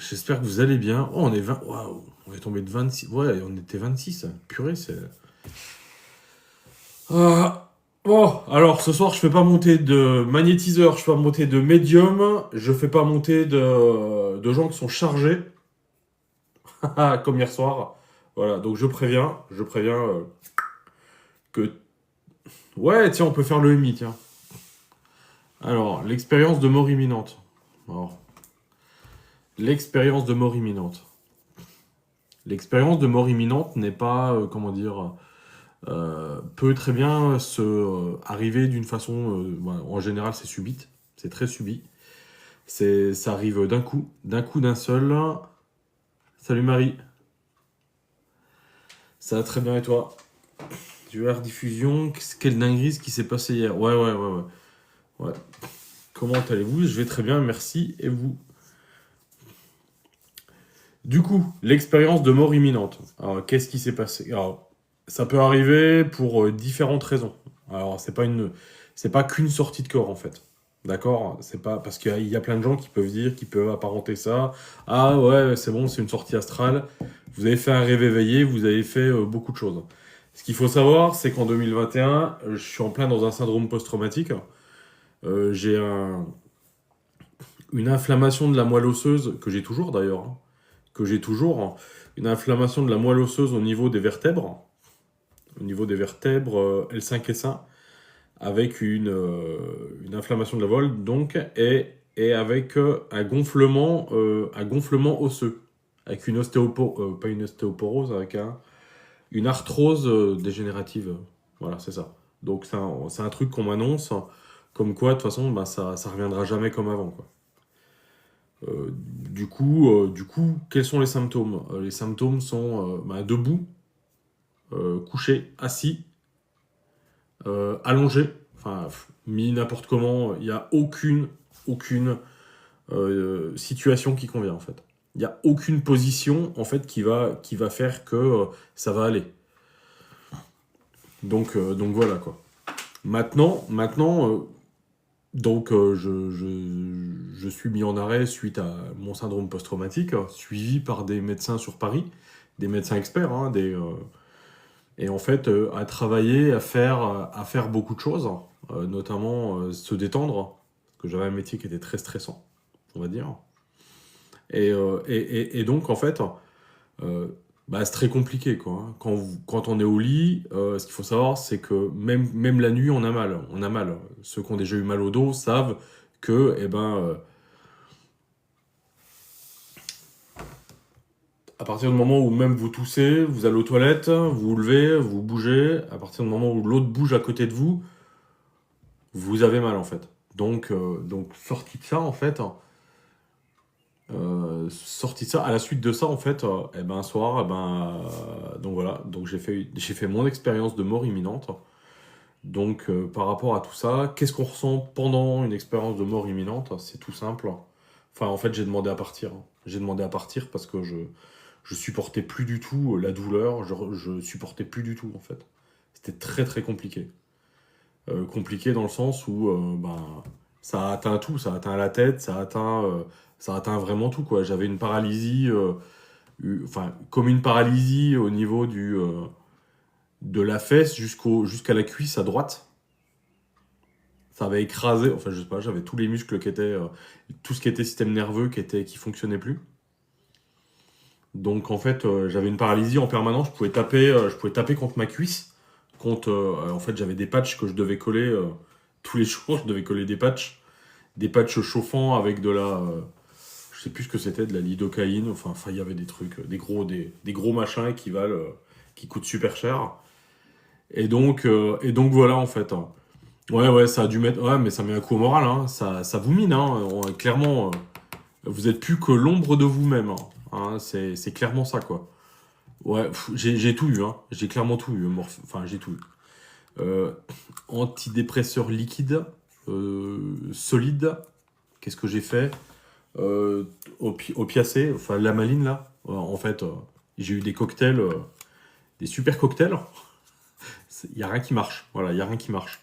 J'espère que vous allez bien. Oh, on est 20. Waouh, on est tombé de 26. Ouais, on était 26. Purée, c'est. Bon, alors ce soir, je fais pas monter de magnétiseur, je fais pas monter de médium, je fais pas monter de gens qui sont chargés, comme hier soir. Voilà, donc je préviens que. Ouais, tiens, on peut faire le MI, tiens. Alors, l'expérience de mort imminente. Alors, l'expérience de mort imminente. L'expérience de mort imminente n'est pas, comment dire, peut très bien arriver d'une façon, voilà, en général c'est subite, c'est très subi. Ça arrive d'un coup d'un seul. Salut Marie, ça va très bien et toi? Tu as rediffusion, quelle dinguerie ce qui s'est passé hier. Ouais. Comment allez-vous? Je vais très bien, merci. Et vous? Du coup, l'expérience de mort imminente. Alors, qu'est-ce qui s'est passé? Alors, ça peut arriver pour différentes raisons. Alors, c'est pas qu'une sortie de corps en fait. D'accord? C'est pas parce qu'il y a plein de gens qui peuvent dire, qui peuvent apparenter ça. Ah ouais, c'est bon, c'est une sortie astrale. Vous avez fait un rêve éveillé, vous avez fait beaucoup de choses. Ce qu'il faut savoir, c'est qu'en 2021, je suis en plein dans un syndrome post-traumatique. J'ai une inflammation de la moelle osseuse que j'ai toujours d'ailleurs, hein, que j'ai toujours, une inflammation de la moelle osseuse au niveau des vertèbres L5 et 1, avec une inflammation de la moelle, donc, et avec un gonflement osseux, avec pas une ostéoporose, avec une arthrose dégénérative. Voilà, c'est ça. Donc c'est un truc qu'on m'annonce, comme quoi, de toute façon, bah, ça reviendra jamais comme avant, quoi. Du coup, quels sont les symptômes? Les symptômes sont bah, debout, couché, assis, allongé, enfin, mis n'importe comment. Il n'y a aucune situation qui convient, en fait. Il n'y a aucune position, en fait, qui va faire que ça va aller. Donc voilà, quoi. Maintenant je suis mis en arrêt suite à mon syndrome post-traumatique, suivi par des médecins sur Paris, des médecins experts, hein, et en fait à travailler, à faire beaucoup de choses, notamment se détendre, parce que j'avais un métier qui était très stressant, on va dire. Et donc en fait, euh, bah, c'est très compliqué quoi, hein. Quand on est au lit, ce qu'il faut savoir, c'est que même la nuit, on a mal. On a mal. Ceux qui ont déjà eu mal au dos savent que, eh ben, à partir du moment où même vous toussez, vous allez aux toilettes, vous vous levez, vous bougez, à partir du moment où l'autre bouge à côté de vous, vous avez mal en fait. Donc sorti de ça en fait, sorti de ça, à la suite de ça en fait, eh ben un soir, donc voilà, donc j'ai fait mon expérience de mort imminente. Donc par rapport à tout ça, qu'est-ce qu'on ressent pendant une expérience de mort imminente? C'est tout simple. Enfin en fait j'ai demandé à partir. J'ai demandé à partir parce que je supportais plus du tout la douleur, je supportais plus du tout en fait. C'était très très compliqué. Compliqué dans le sens où ça a atteint tout, ça a atteint la tête, ça a atteint vraiment tout quoi. J'avais une paralysie, enfin comme une paralysie au niveau de la fesse jusqu'à la cuisse à droite. Ça avait écrasé, enfin je sais pas, j'avais tous les muscles qui étaient, tout ce qui était système nerveux qui fonctionnait plus. Donc en fait, j'avais une paralysie en permanence. Je pouvais taper contre ma cuisse. En fait, j'avais des patchs que je devais coller tous les jours. Je devais coller des patchs chauffants avec je sais plus ce que c'était, de la lidocaïne. Enfin, il y avait des trucs, des gros machins qui coûtent super cher. Et donc voilà en fait, hein. Ouais, ça a dû mettre, ouais, mais ça met un coup au moral, hein. Ça vous mine, hein. Clairement, vous êtes plus que l'ombre de vous-même, hein. Hein, c'est clairement ça, quoi. Ouais, j'ai tout eu, hein. J'ai clairement tout eu. Enfin, j'ai tout eu. Euh, Antidépresseur liquide, solide. Qu'est-ce que j'ai fait? Opiacé, enfin l'amaline, là. En fait, j'ai eu des cocktails, des super cocktails. Il y a rien qui marche. Voilà, il y a rien qui marche.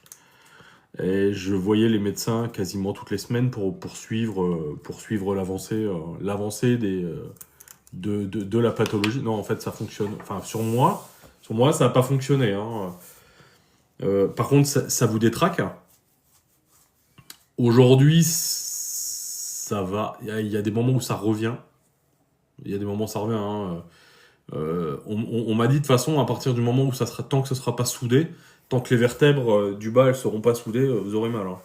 Et je voyais les médecins quasiment toutes les semaines pour suivre l'avancée de la pathologie. Non, en fait, ça fonctionne. Enfin, sur moi, ça n'a pas fonctionné, hein. Par contre, ça vous détraque. Aujourd'hui, ça va. Il y a des moments où ça revient. Il y a des moments où ça revient, hein. On m'a dit de toute façon, à partir du moment où ça sera, tant que ce sera pas soudé, tant que les vertèbres du bas elles seront pas soudées, vous aurez mal, hein.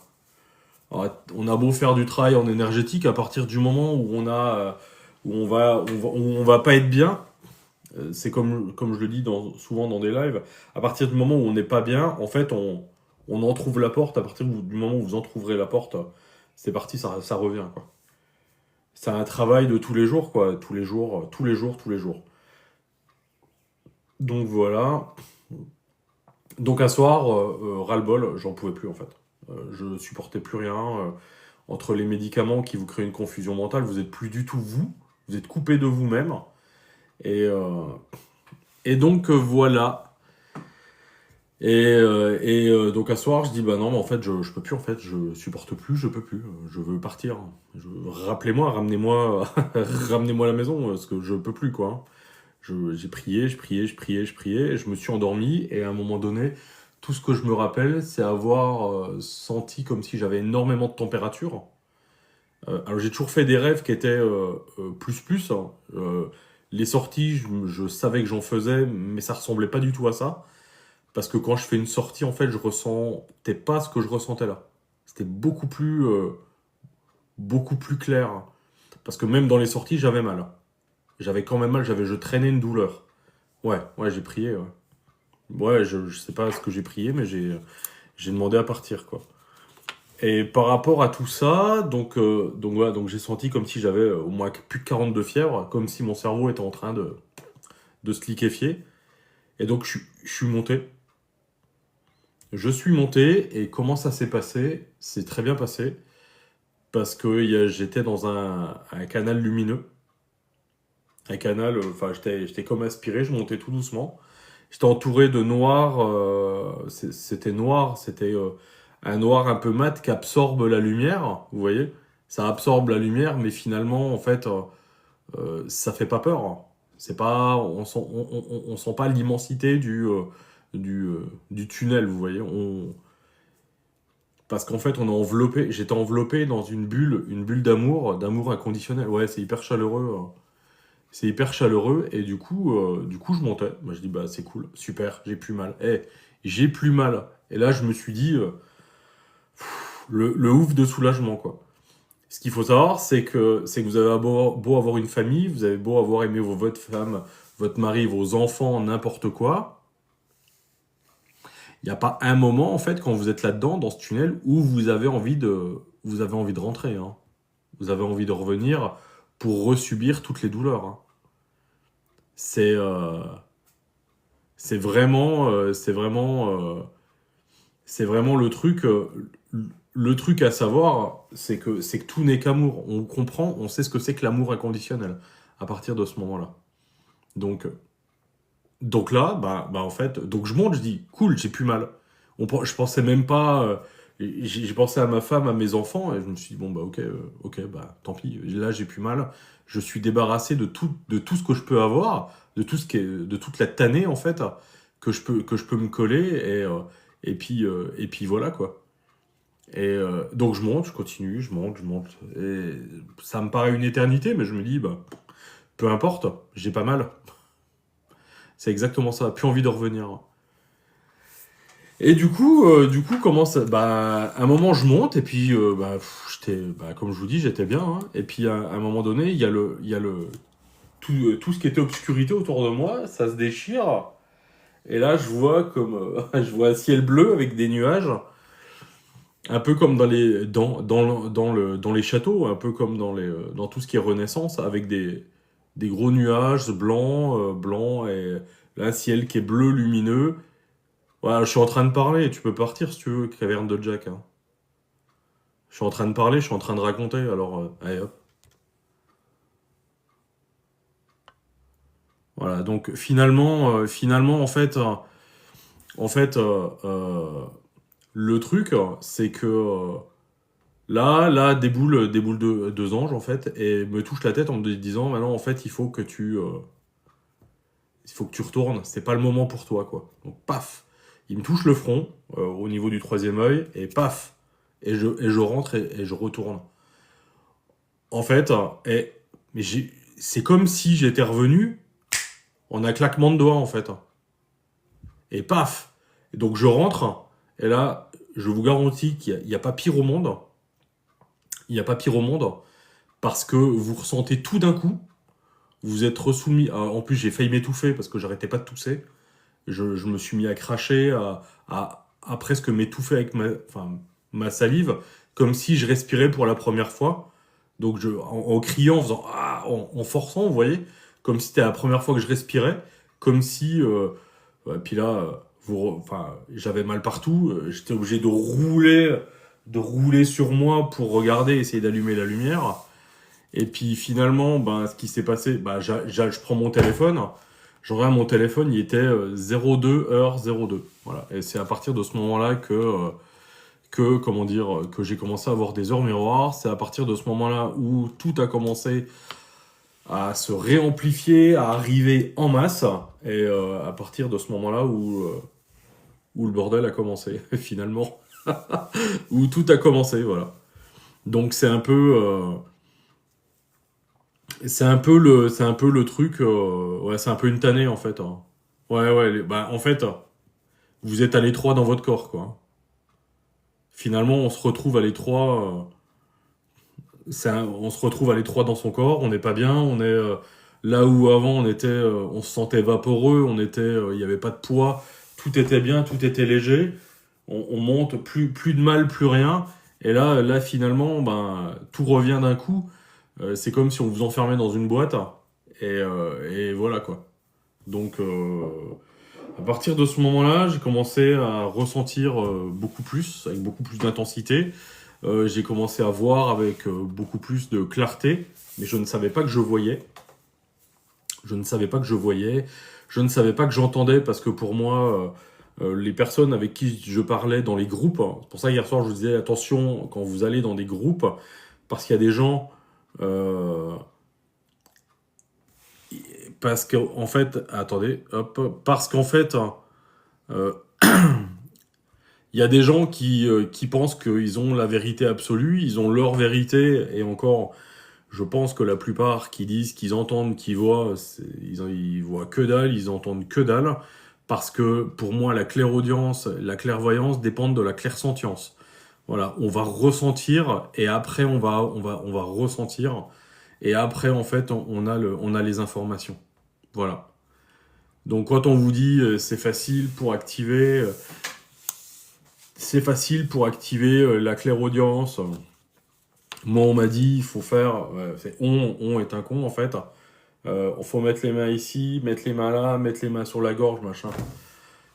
Alors, on a beau faire du travail en énergétique, à partir du moment où on va pas être bien, c'est comme je le dis souvent dans des lives, à partir du moment où on n'est pas bien, en fait, on en trouve la porte. À partir du moment où vous en trouverez la porte, c'est parti, ça revient, quoi. C'est un travail de tous les jours, quoi. Tous les jours, tous les jours, tous les jours. Donc voilà. Donc un soir, ras-le-bol, j'en pouvais plus en fait. Je supportais plus rien. Entre les médicaments qui vous créent une confusion mentale, vous êtes plus du tout vous. Vous êtes coupé de vous-même. Et, euh, et donc voilà. Donc un soir, je dis bah non, mais en fait, je peux plus en fait. Je supporte plus, je peux plus. Je veux partir. Rappelez-moi, ramenez-moi, ramenez-moi à la maison, parce que je peux plus quoi. J'ai prié, je priais, je priais, je priais, je me suis endormi et à un moment donné, tout ce que je me rappelle, c'est avoir senti comme si j'avais énormément de température. Alors j'ai toujours fait des rêves qui étaient plus plus, hein. Les sorties, je savais que j'en faisais, mais ça ressemblait pas du tout à ça. Parce que quand je fais une sortie, en fait, je ressentais pas ce que je ressentais là. C'était beaucoup plus clair. Parce que même dans les sorties, j'avais mal. J'avais quand même mal, je traînais une douleur. Ouais, j'ai prié, ouais. Ouais, je sais pas ce que j'ai prié, mais j'ai demandé à partir, quoi. Et par rapport à tout ça, donc voilà, donc j'ai senti comme si j'avais au moins plus de 42 fièvre, comme si mon cerveau était en train de se liquéfier. Et donc je suis monté. Je suis monté, et comment ça s'est passé? C'est très bien passé, parce que j'étais dans un canal lumineux. Un canal, enfin j'étais comme aspiré, je montais tout doucement. J'étais entouré de noir, c'était noir, c'était un noir un peu mat qui absorbe la lumière, vous voyez? Ça absorbe la lumière, mais finalement, en fait, ça fait pas peur. C'est pas, on sent pas l'immensité du tunnel, vous voyez? Parce qu'en fait, j'étais enveloppé dans une bulle d'amour inconditionnel. Ouais, c'est hyper chaleureux, hein. C'est hyper chaleureux et du coup je montais. Moi je dis bah c'est cool, super, j'ai plus mal. J'ai plus mal. Et là je me suis dit le ouf de soulagement quoi. Ce qu'il faut savoir c'est que vous avez beau avoir une famille, vous avez beau avoir aimé votre femme, votre mari, vos enfants, n'importe quoi. Il n'y a pas un moment en fait quand vous êtes là-dedans dans ce tunnel où vous avez envie de rentrer, hein. Vous avez envie de revenir pour resubir toutes les douleurs, hein. C'est euh, c'est vraiment le truc à savoir, c'est que tout n'est qu'amour. On comprend, on sait ce que c'est que l'amour inconditionnel à partir de ce moment-là. Donc, donc là, en fait, donc je monte, je dis, cool, j'ai plus mal. Je pensais même pas, j'ai pensé à ma femme, à mes enfants, et je me suis dit, bon, bah, ok, bah, tant pis, là, j'ai plus mal. Je suis débarrassé de tout ce que je peux avoir, de toute la tannée, en fait, que je peux me coller, et puis voilà, quoi. Donc je monte, je continue, je monte, je monte. Et ça me paraît une éternité, mais je me dis, bah, peu importe, j'ai pas mal. C'est exactement ça, plus envie de revenir. Et du coup, comment ça, bah, à un moment, je monte, et puis, comme je vous dis, j'étais bien, hein. Et puis, à un moment donné, il y a tout ce qui était obscurité autour de moi, ça se déchire. Et là, je vois un ciel bleu avec des nuages, un peu comme dans les châteaux, un peu comme dans tout ce qui est Renaissance, avec des gros nuages blancs, et un ciel qui est bleu lumineux. Voilà, je suis en train de parler, tu peux partir si tu veux, caverne de Jack, hein. Je suis en train de parler, je suis en train de raconter, alors allez hop. Voilà, donc finalement, en fait, Le truc, c'est que là, des boules de anges, en fait, et me touchent la tête en me disant, maintenant, en fait, il faut que tu retournes, c'est pas le moment pour toi, quoi. Donc, paf, il me touche le front, au niveau du troisième œil, et paf, et je rentre et je retourne. En fait, mais c'est comme si j'étais revenu en un claquement de doigts, en fait. Et paf! Et donc je rentre, et là, je vous garantis qu'il n'y a pas pire au monde. Il n'y a pas pire au monde, parce que vous ressentez tout d'un coup, vous êtes ressoumis. En plus, j'ai failli m'étouffer parce que j'arrêtais pas de tousser. Je me suis mis à cracher, à presque m'étouffer avec ma salive, comme si je respirais pour la première fois. Donc en criant, en faisant ah, en forçant, vous voyez, comme si c'était la première fois que je respirais, comme si ouais, puis là, j'avais mal partout, j'étais obligé de rouler sur moi pour regarder, essayer d'allumer la lumière. Et puis finalement, ben, ce qui s'est passé, ben, je prends mon téléphone, je regarde mon téléphone, il était 02h02. Voilà. Et c'est à partir de ce moment-là comment dire, que j'ai commencé à avoir des heures miroirs. C'est à partir de ce moment-là où tout a commencé à se réamplifier, à arriver en masse. Et à partir de ce moment-là où le bordel a commencé, finalement. Où tout a commencé, voilà. Donc c'est un peu le truc, ouais, c'est un peu une tannée en fait, hein. Ouais, ouais, bah en fait, vous êtes à l'étroit dans votre corps, quoi. Finalement, on se retrouve à l'étroit, on se retrouve à l'étroit dans son corps, on n'est pas bien, on est là où avant on se sentait vaporeux, il n'y avait pas de poids, tout était bien, tout était léger, on monte, plus de mal, plus rien, et là finalement, ben, tout revient d'un coup. C'est comme si on vous enfermait dans une boîte, et voilà quoi. Donc, à partir de ce moment-là, j'ai commencé à ressentir beaucoup plus, avec beaucoup plus d'intensité. J'ai commencé à voir avec beaucoup plus de clarté, mais je ne savais pas que je voyais. Je ne savais pas que je voyais. Je ne savais pas que j'entendais, parce que pour moi, les personnes avec qui je parlais dans les groupes, hein, c'est pour ça hier soir je vous disais attention quand vous allez dans des groupes, parce qu'il y a des gens. euh, Parce qu'en fait, attendez, hop, parce qu'en fait, euh, il y a des gens qui pensent qu'ils ont la vérité absolue, ils ont leur vérité, et encore, je pense que la plupart qui disent qu'ils entendent, qu'ils voient, ils voient que dalle, ils entendent que dalle, parce que pour moi, la clairaudience, la clairvoyance dépendent de la clairsentience. Voilà, on va ressentir, et après on va ressentir, et après en fait on a les informations. Voilà. Donc quand on vous dit c'est facile pour activer la clairaudience. Moi on m'a dit il faut faire, on est un con en fait. Il faut mettre les mains ici, mettre les mains là, mettre les mains sur la gorge, machin.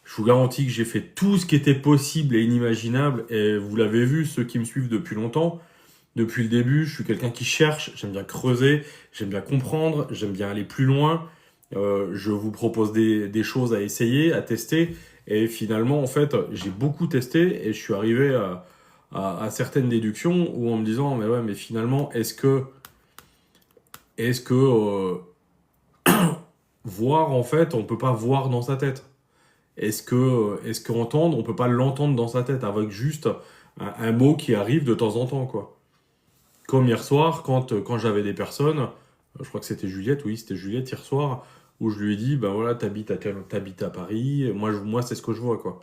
Je vous garantis que j'ai fait tout ce qui était possible et inimaginable, et vous l'avez vu, ceux qui me suivent depuis longtemps, depuis le début, je suis quelqu'un qui cherche, j'aime bien creuser, j'aime bien comprendre, j'aime bien aller plus loin. Je vous propose des choses à essayer, à tester. Et finalement, en fait, j'ai beaucoup testé et je suis arrivé à certaines déductions où en me disant, mais ouais, mais finalement, est-ce que voir, en fait, on peut pas voir dans sa tête? Est-ce qu'entendre, on peut pas l'entendre dans sa tête avec juste un mot qui arrive de temps en temps, quoi. Comme hier soir, quand j'avais des personnes, je crois que c'était Juliette, oui, c'était Juliette hier soir, où je lui ai dit, ben voilà, t'habites à Paris, moi c'est ce que je vois, quoi.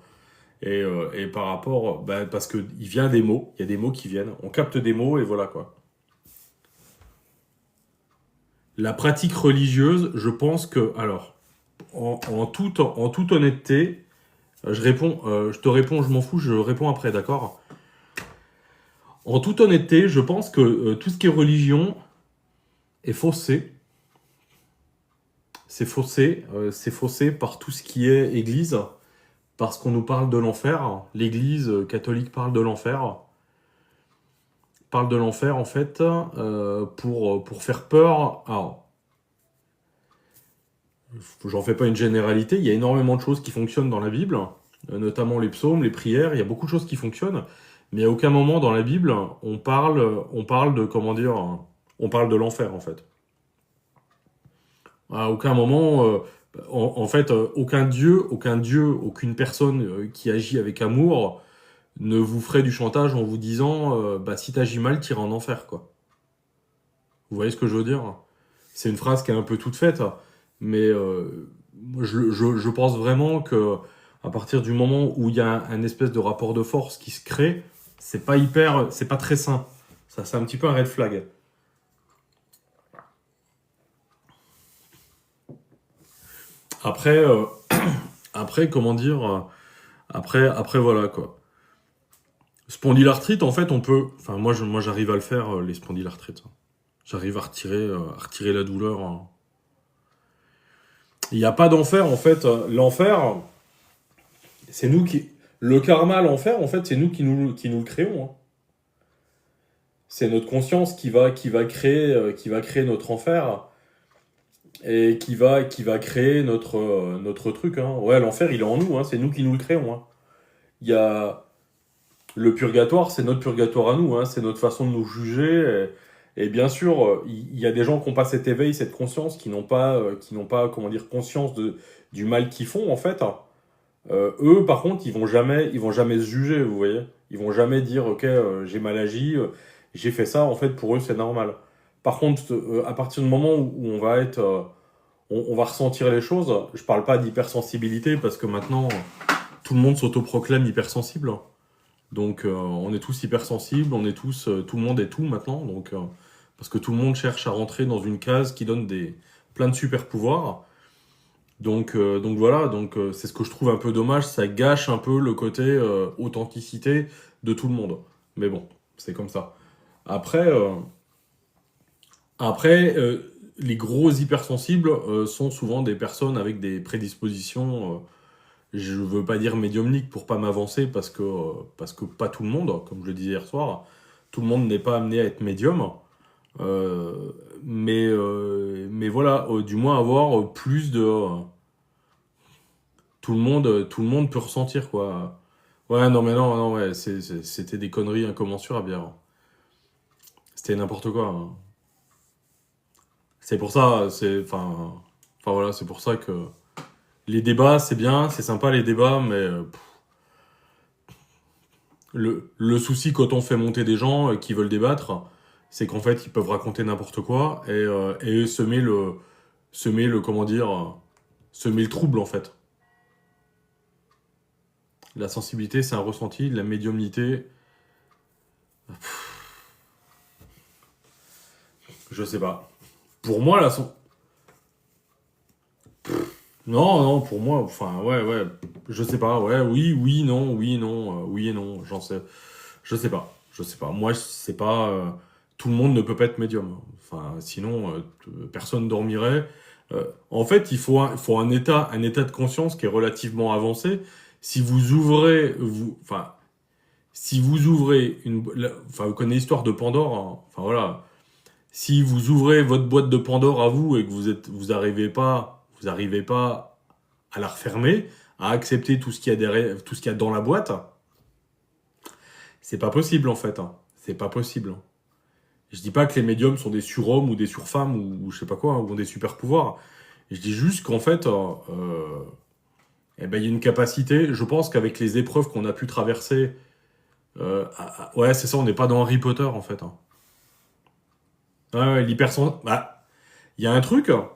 Et par rapport, ben, parce que il vient des mots, il y a des mots qui viennent, on capte des mots, et voilà, quoi. La pratique religieuse, je pense que, alors, en toute honnêteté, je te réponds, je m'en fous, je réponds après, d'accord? En toute honnêteté, je pense que tout ce qui est religion est faussé. C'est faussé par tout ce qui est église, parce qu'on nous parle de l'enfer. L'église catholique parle de l'enfer en fait, pour faire peur. Alors, j'en fais pas une généralité, il y a énormément de choses qui fonctionnent dans la Bible, notamment les psaumes, les prières, il y a beaucoup de choses qui fonctionnent, mais à aucun moment dans la Bible, on parle de, comment dire, on parle de l'enfer, en fait. À aucun moment, en fait, aucun dieu, aucune personne qui agit avec amour ne vous ferait du chantage en vous disant, bah, si t'agis mal, t'iras en enfer, quoi. Vous voyez ce que je veux dire? C'est une phrase qui est un peu toute faite, mais je pense vraiment que à partir du moment où il y a un espèce de rapport de force qui se crée, c'est pas très sain. Ça, c'est un petit peu un red flag. Après, après comment dire, après voilà quoi. Spondylarthrite, en fait, on peut, enfin moi j'arrive à le faire les spondylarthrites. J'arrive à retirer la douleur, hein. Il n'y a pas d'enfer en fait. L'enfer, c'est nous qui, le karma, l'enfer, en fait, c'est nous qui nous le créons, hein. C'est notre conscience qui va créer notre enfer et qui va créer notre truc, hein. Ouais, l'enfer, il est en nous, hein. C'est nous qui nous le créons, hein. Il y a le purgatoire, c'est notre purgatoire à nous, hein. C'est notre façon de nous juger. Et bien sûr, il y a des gens qui n'ont pas cet éveil, cette conscience, qui n'ont pas, comment dire, conscience du mal qu'ils font, en fait. Eux, par contre, ils vont jamais se juger, vous voyez. Ils vont jamais dire, ok, j'ai mal agi, j'ai fait ça. En fait, pour eux, c'est normal. Par contre, à partir du moment où on va ressentir les choses, je parle pas d'hypersensibilité parce que maintenant, tout le monde s'autoproclame hypersensible. Donc, on est tous hypersensibles, on est tous, tout le monde est tout maintenant. Donc, parce que tout le monde cherche à rentrer dans une case qui donne plein de super pouvoirs. Donc voilà, c'est ce que je trouve un peu dommage, ça gâche un peu le côté authenticité de tout le monde. Mais bon, c'est comme ça. Après, les gros hypersensibles sont souvent des personnes avec des prédispositions, je veux pas dire médiumniques pour pas m'avancer parce que pas tout le monde, comme je le disais hier soir, tout le monde n'est pas amené à être médium. Euh, mais voilà, du moins avoir plus de tout le monde peut ressentir, quoi. Ouais, non, mais non, non, ouais, c'était des conneries incommensurables hier. C'était n'importe quoi, hein. C'est pour ça, enfin voilà, c'est pour ça que les débats, c'est bien, c'est sympa les débats, mais le souci quand on fait monter des gens qui veulent débattre, c'est qu'en fait, ils peuvent raconter n'importe quoi et comment dire, semer le trouble, en fait. La sensibilité, c'est un ressenti, la médiumnité, je sais pas. Pour moi, non, non, pour moi, enfin, ouais, ouais, je sais pas, ouais, oui, oui, non, oui et non, j'en sais, je sais pas. Moi, c'est pas, tout le monde ne peut pas être médium. Enfin, sinon, personne dormirait. En fait, il faut un état de conscience qui est relativement avancé. Si vous ouvrez, enfin, si vous ouvrez enfin, vous connaissez l'histoire de Pandore, hein. Enfin voilà, si vous ouvrez votre boîte de Pandore à vous et que vous arrivez pas à la refermer, à accepter tout ce qu'il y a derrière, tout ce qu'il y a dans la boîte, c'est pas possible en fait, hein. C'est pas possible, hein. Je dis pas que les médiums sont des surhommes ou des surfemmes ou je sais pas quoi, hein, ou ont des super pouvoirs. Je dis juste qu'en fait, eh ben, il y a une capacité. Je pense qu'avec les épreuves qu'on a pu traverser, ouais, c'est ça, on n'est pas dans Harry Potter en fait, hein. Ouais, ouais, bah, il y a un truc, hein.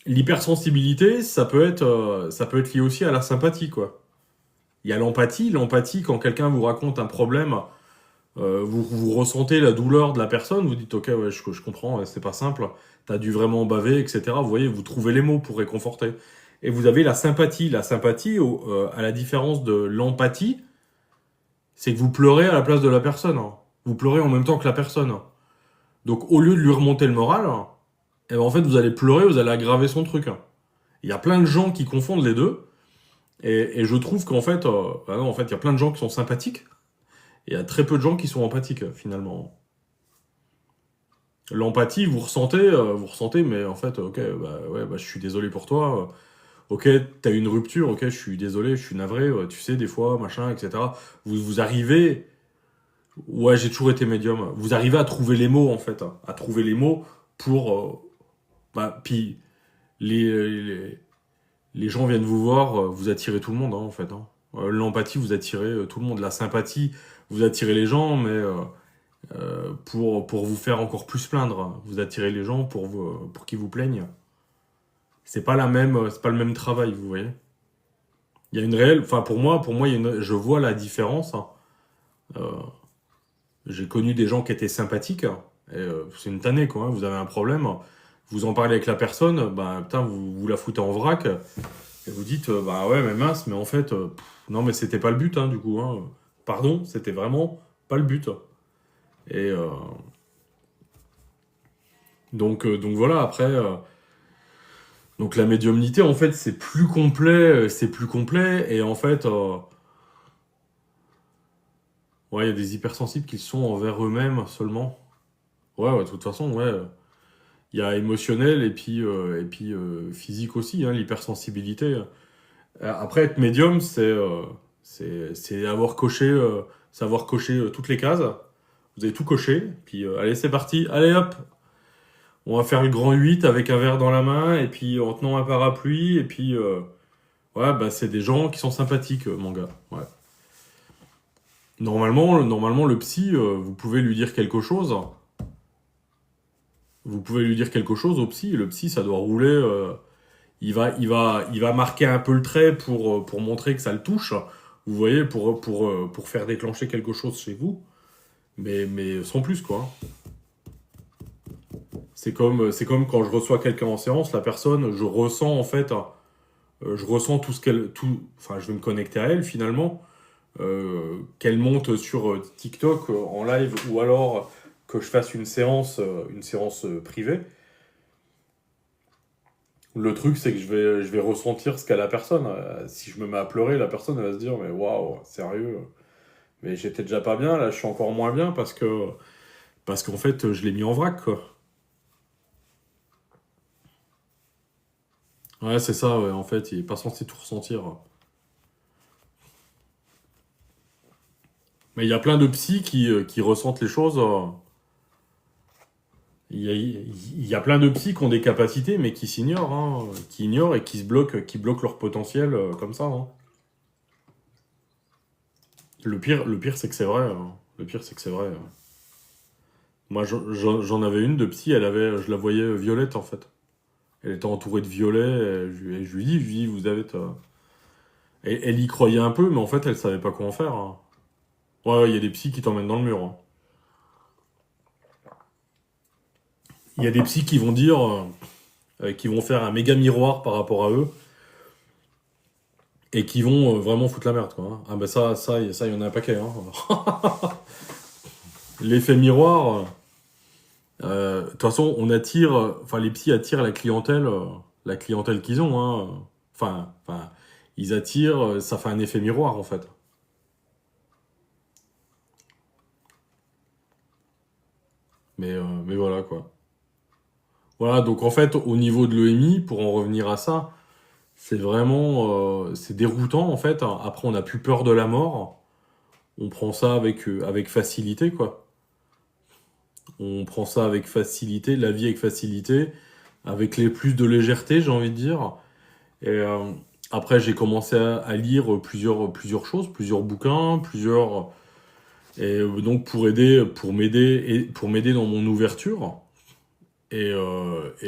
L'hypersensibilité, ça peut être lié aussi à la sympathie, quoi. Il y a l'empathie. L'empathie, quand quelqu'un vous raconte un problème, vous ressentez la douleur de la personne, vous dites, ok, ouais, je comprends, ouais, c'est pas simple, t'as dû vraiment baver, etc. Vous voyez, vous trouvez les mots pour réconforter. Et vous avez la sympathie. La sympathie, à la différence de l'empathie, c'est que vous pleurez à la place de la personne, hein. Vous pleurez en même temps que la personne, hein. Donc, au lieu de lui remonter le moral, eh ben, en fait, vous allez pleurer, vous allez aggraver son truc, hein. Il y a plein de gens qui confondent les deux. Et je trouve qu'en fait, bah non, en fait, il y a plein de gens qui sont sympathiques. Et il y a très peu de gens qui sont empathiques, finalement. L'empathie, vous ressentez, mais en fait, ok, bah ouais, bah je suis désolé pour toi. ok, t'as eu une rupture, ok, je suis désolé, je suis navré, tu sais, des fois, machin, etc. Vous arrivez, ouais, j'ai toujours été médium, vous arrivez à trouver les mots, en fait, hein, à trouver les mots pour, puis les, les gens viennent vous voir, vous attirez tout le monde, hein, en fait, hein. L'empathie, vous attirez tout le monde. La sympathie, vous attirez les gens, mais pour vous faire encore plus plaindre, hein. Vous attirez les gens pour qu'ils vous plaignent. C'est pas le même travail, vous voyez. Il y a une réelle, enfin pour moi, je vois la différence, hein. Euh, j'ai connu des gens qui étaient sympathiques, hein, et c'est une tannée, quoi, hein. Vous avez un problème, vous en parlez avec la personne, bah putain, vous la foutez en vrac, et vous dites, bah ouais, mais mince, mais en fait, non, mais c'était pas le but, hein, du coup, hein. Pardon, c'était vraiment pas le but. Et donc voilà, après, donc la médiumnité, en fait, c'est plus complet, et en fait, ouais, il y a des hypersensibles qui sont envers eux-mêmes seulement. Ouais, ouais, de toute façon, ouais. Il y a émotionnel et puis physique aussi, hein, l'hypersensibilité. Après, être médium, c'est savoir cocher toutes les cases. Vous avez tout coché, puis allez, c'est parti. Allez, hop, on va faire le grand 8 avec un verre dans la main, et puis en tenant un parapluie, et puis ouais, bah c'est des gens qui sont sympathiques, mon gars. Ouais. Normalement, le psy, vous pouvez lui dire quelque chose. Vous pouvez lui dire quelque chose au psy. Le psy, ça doit rouler. Il va marquer un peu le trait pour montrer que ça le touche. Vous voyez, pour faire déclencher quelque chose chez vous. Mais sans plus, quoi. C'est comme quand je reçois quelqu'un en séance, la personne, je ressens en fait, je ressens tout ce enfin, je vais me connecter à elle finalement, qu'elle monte sur TikTok en live ou alors que je fasse une séance privée. Le truc, c'est que je vais ressentir ce qu'a la personne. Si je me mets à pleurer, la personne elle va se dire, mais waouh, sérieux. Mais j'étais déjà pas bien, là, je suis encore moins bien parce qu'en fait, je l'ai mis en vrac, quoi. Ouais, c'est ça, ouais, en fait, il est pas censé tout ressentir. Mais il y a plein de psys qui ressentent les choses. Il y a plein de psys qui ont des capacités, mais qui s'ignorent, hein, qui ignorent et qui bloquent leur potentiel comme ça, hein. Le pire, c'est que c'est vrai, hein. Le pire, c'est que c'est vrai, hein. Moi, j'en avais une de psy, je la voyais violette, en fait. Elle était entourée de violets, et je lui dis, vous avez... Elle y croyait un peu, mais en fait, elle savait pas quoi en faire, hein. Ouais, il y a des psys qui t'emmènent dans le mur, hein. Il y a des psys qui vont dire, qui vont faire un méga miroir par rapport à eux, et qui vont vraiment foutre la merde, quoi, hein. Ah bah ça, il y en a un paquet, hein. L'effet miroir, de toute façon, enfin les psys attirent la clientèle qu'ils ont, hein. Enfin, ils attirent, ça fait un effet miroir en fait. Mais voilà quoi. Voilà, donc en fait, au niveau de l'EMI, pour en revenir à ça, c'est déroutant en fait. Après, on n'a plus peur de la mort. On prend ça avec facilité quoi. On prend ça avec facilité, la vie avec facilité, avec les plus de légèreté, j'ai envie de dire. Et après, j'ai commencé à lire plusieurs choses, plusieurs bouquins, et donc pour m'aider dans mon ouverture. Et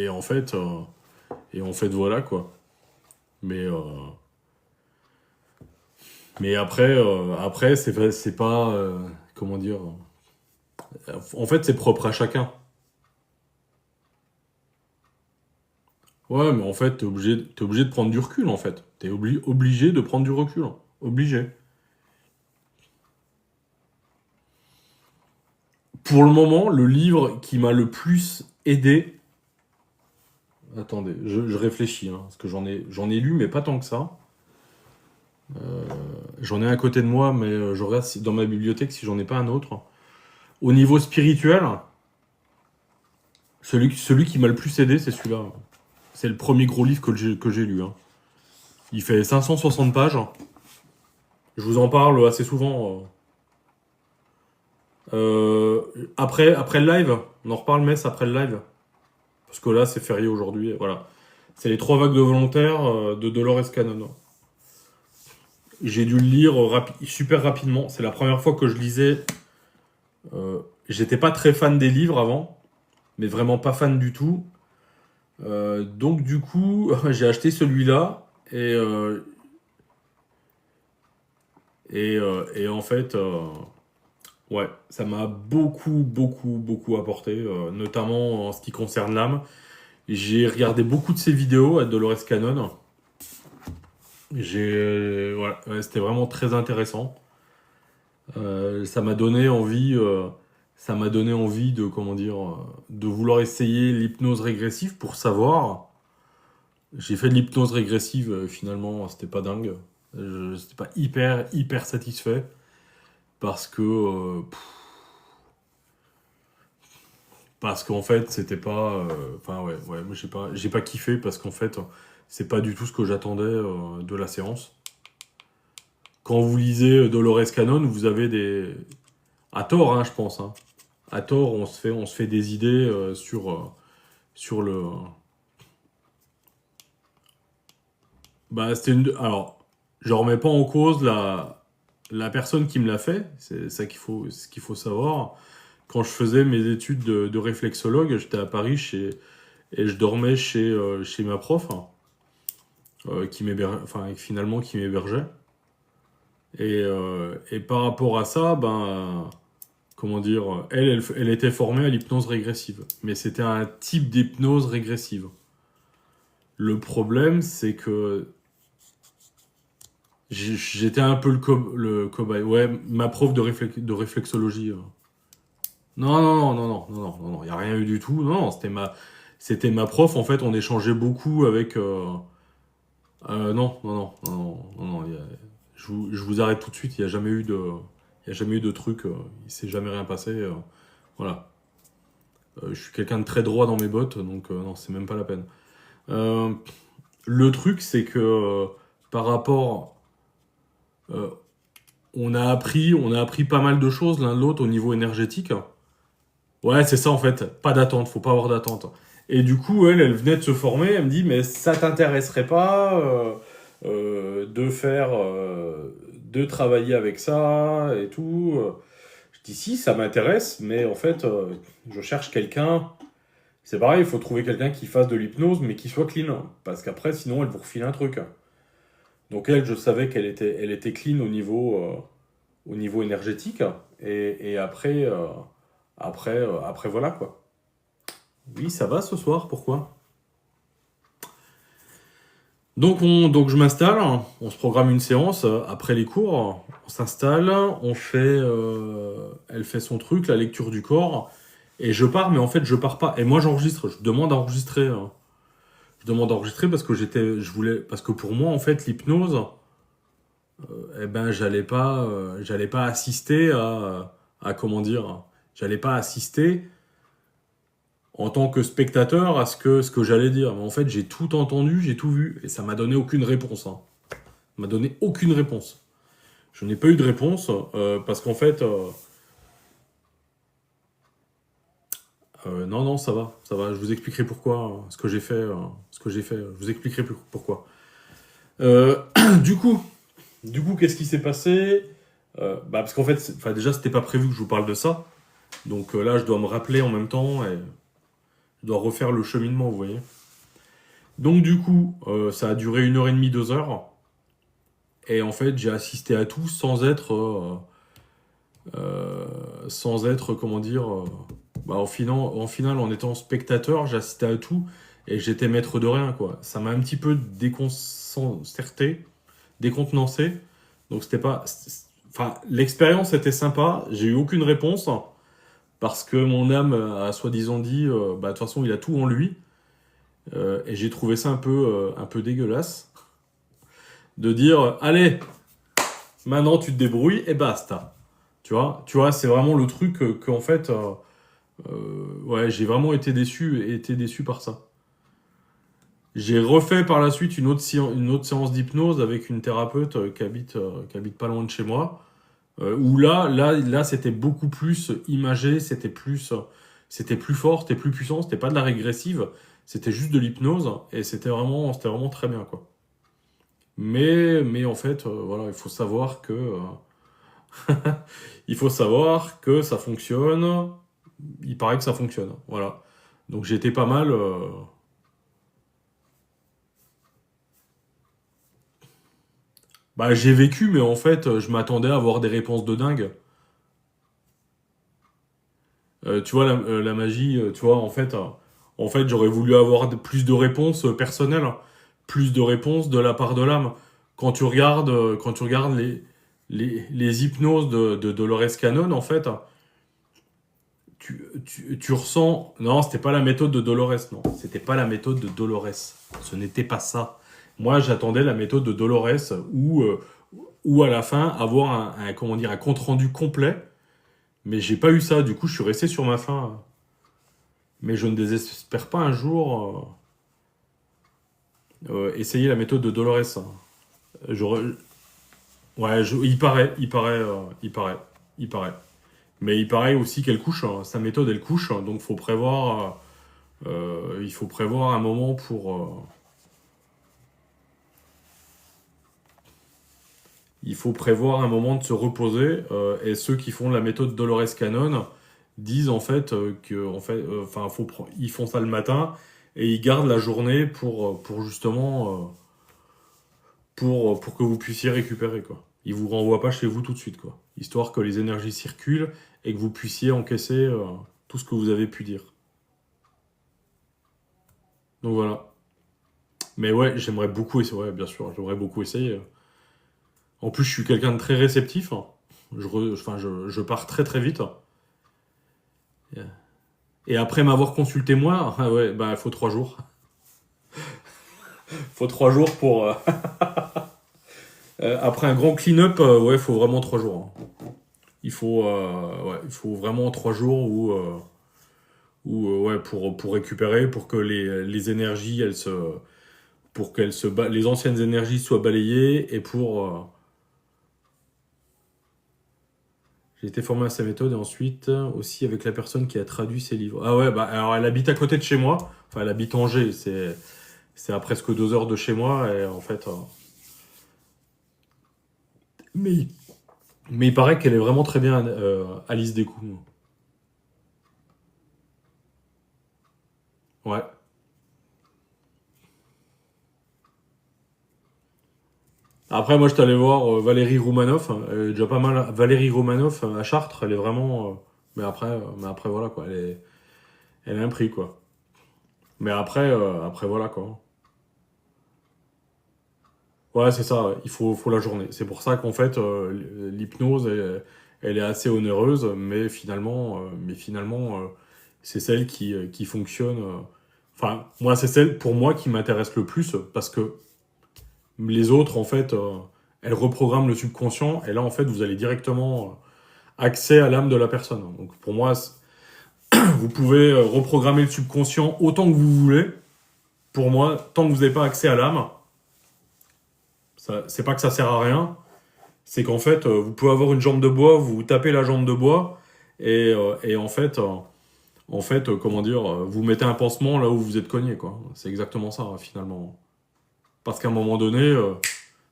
en fait, voilà quoi. Mais après, c'est pas comment dire. En fait, c'est propre à chacun. Ouais, mais en fait, t'es obligé de prendre du recul en fait. Obligé de prendre du recul, hein. Obligé. Pour le moment, le livre qui m'a le plus aidé. Attendez, je réfléchis, hein, parce que j'en ai lu, mais pas tant que ça. J'en ai un à côté de moi, mais je regarde dans ma bibliothèque si j'en ai pas un autre. Au niveau spirituel, celui qui m'a le plus aidé, c'est celui-là. C'est le premier gros livre que j'ai lu, hein. Il fait 560 pages. Je vous en parle assez souvent. Après le live, on en reparle, Metz, après le live. Parce que là, c'est férié aujourd'hui. Voilà. C'est les 3 vagues de volontaires de Dolores Cannon. J'ai dû le lire super rapidement. C'est la première fois que je lisais. J'étais pas très fan des livres avant, mais vraiment pas fan du tout. Donc du coup, j'ai acheté celui-là et en fait, ouais, ça m'a beaucoup apporté, notamment en ce qui concerne l'âme. J'ai regardé beaucoup de ses vidéos à Dolores Cannon. Voilà, ouais, c'était vraiment très intéressant. Ça m'a donné envie, de, comment dire, de vouloir essayer l'hypnose régressive pour savoir. J'ai fait de l'hypnose régressive, finalement, c'était pas dingue. J'étais pas hyper satisfait parce que, parce qu'en fait, c'était pas, enfin ouais, moi j'ai pas kiffé parce qu'en fait, c'est pas du tout ce que j'attendais de la séance. Quand vous lisez Dolores Cannon, vous avez à tort, hein, je pense, hein. À tort, on se fait des idées sur le. Bah, alors, je remets pas en cause la personne qui me l'a fait. C'est ça ce qu'il faut savoir. Quand je faisais mes études de réflexologue, j'étais à Paris et je dormais chez ma prof, hein, finalement qui m'hébergeait. Et par rapport à ça, ben, comment dire, elle était formée à l'hypnose régressive. Mais c'était un type d'hypnose régressive. Le problème, c'est que j'étais un peu le cobaye. Ouais, ma prof de réflexologie. Non, il n'y a rien eu du tout. Non, c'était ma prof. En fait, on échangeait beaucoup avec. Non. Je vous arrête tout de suite. Il n'y a jamais eu de truc. Il s'est jamais rien passé. Voilà. Je suis quelqu'un de très droit dans mes bottes, donc non, c'est même pas la peine. Le truc, c'est que par rapport, on a appris pas mal de choses l'un de l'autre au niveau énergétique. Ouais, c'est ça en fait. Pas d'attente, faut pas avoir d'attente. Et du coup, elle venait de se former. Elle me dit, mais ça t'intéresserait pas de travailler avec ça et tout. Je dis si, ça m'intéresse, mais en fait, je cherche quelqu'un. C'est pareil, il faut trouver quelqu'un qui fasse de l'hypnose, mais qui soit clean. Parce qu'après, sinon, elle vous refile un truc. Donc elle, je savais elle était clean au niveau énergétique. Et après, voilà quoi. Oui, ça va ce soir, pourquoi? Donc je m'installe, on se programme une séance après les cours, on s'installe, elle fait son truc, la lecture du corps, et je pars, mais en fait je pars pas. Et moi j'enregistre, je demande à enregistrer. Je demande à enregistrer parce que parce que pour moi en fait l'hypnose, eh ben j'allais pas assister à comment dire, j'allais pas assister en tant que spectateur à ce que j'allais dire. Mais en fait, j'ai tout entendu, j'ai tout vu, et ça m'a donné aucune réponse, hein. Ça m'a donné aucune réponse. Je n'ai pas eu de réponse, parce qu'en fait... non, ça va. Je vous expliquerai pourquoi, ce que j'ai fait, je vous expliquerai pourquoi. Euh, du coup, qu'est-ce qui s'est passé? Parce qu'en fait, déjà, c'était pas prévu que je vous parle de ça. Donc là, je dois me rappeler en même temps, et je dois refaire le cheminement, vous voyez. Donc du coup, ça a duré 1h30, 2 heures. Et en fait, j'ai assisté à tout sans être, comment dire, en final, en étant spectateur, j'assistais à tout et j'étais maître de rien, quoi. Ça m'a un petit peu décontenancé. Donc c'était pas... Enfin, l'expérience était sympa, j'ai eu aucune réponse parce que mon âme a soi-disant dit, de toute façon, il a tout en lui. Et j'ai trouvé ça un peu dégueulasse de dire, allez, maintenant tu te débrouilles et basta. Tu vois, c'est vraiment le truc qu'en fait, ouais, j'ai vraiment été déçu par ça. J'ai refait par la suite une autre séance d'hypnose avec une thérapeute qui habite pas loin de chez moi. Où là, c'était beaucoup plus imagé, c'était plus fort, c'était plus puissant, c'était pas de la régressive, c'était juste de l'hypnose et c'était vraiment très bien quoi. Mais en fait, voilà, il faut savoir que ça fonctionne. Il paraît que ça fonctionne, voilà. Donc j'étais pas mal. Bah j'ai vécu, mais en fait, je m'attendais à avoir des réponses de dingue. Tu vois, la magie, tu vois, en fait j'aurais voulu avoir plus de réponses personnelles, plus de réponses de la part de l'âme. Quand tu regardes les hypnoses de Dolores Cannon, en fait, tu ressens... Non, c'était pas la méthode de Dolores, non. C'était pas la méthode de Dolores. Ce n'était pas ça. Moi, j'attendais la méthode de Dolores où à la fin, avoir comment dire, un compte-rendu complet. Mais j'ai pas eu ça. Du coup, je suis resté sur ma faim. Mais je ne désespère pas un jour essayer la méthode de Dolores. J'aurais- Ouais, il paraît. Mais il paraît aussi qu'elle couche. Sa méthode, elle couche. Donc, il faut prévoir un moment il faut prévoir un moment de se reposer. Et ceux qui font la méthode Dolores Cannon disent en fait ils font ça le matin et ils gardent la journée pour justement pour que vous puissiez récupérer quoi. Ils vous renvoient pas chez vous tout de suite quoi. Histoire que les énergies circulent et que vous puissiez encaisser tout ce que vous avez pu dire. Donc voilà. Mais ouais, j'aimerais beaucoup essayer. Ouais, bien sûr, j'aimerais beaucoup essayer. En plus, je suis quelqu'un de très réceptif. Je pars très très vite. Et après m'avoir consulté moi, ah ouais, bah faut 3 jours. Faut 3 jours pour. Après un grand clean-up, ouais, faut vraiment 3 jours. Hein. Il faut vraiment 3 jours ouais, pour récupérer, pour que les énergies, pour les anciennes énergies soient balayées et j'ai été formé à sa méthode et ensuite aussi avec la personne qui a traduit ses livres. Ah ouais, bah alors elle habite à côté de chez moi. Enfin, elle habite Angers, c'est à presque 2 heures de chez moi et en fait. Mais, mais il paraît qu'elle est vraiment très bien, Alice Descoings. Ouais. Après, moi, je suis allé voir Valérie Roumanoff. Elle est déjà pas mal. Valérie Roumanoff à Chartres, elle est vraiment. Mais après, voilà quoi. Elle a un prix quoi. Mais après voilà quoi. Ouais, c'est ça. Ouais. Faut la journée. C'est pour ça qu'en fait, l'hypnose, elle est assez onéreuse, mais finalement, c'est celle qui fonctionne. Enfin, moi, c'est celle pour moi qui m'intéresse le plus parce que les autres, en fait, elles reprogramment le subconscient et là, en fait, vous allez directement accès à l'âme de la personne. Donc pour moi, vous pouvez reprogrammer le subconscient autant que vous voulez. Pour moi, tant que vous n'avez pas accès à l'âme, c'est pas que ça sert à rien, c'est qu'en fait, vous pouvez avoir une jambe de bois, vous tapez la jambe de bois, et en fait, comment dire, vous mettez un pansement là où vous êtes cogné, quoi. C'est exactement ça, finalement. Parce qu'à un moment donné,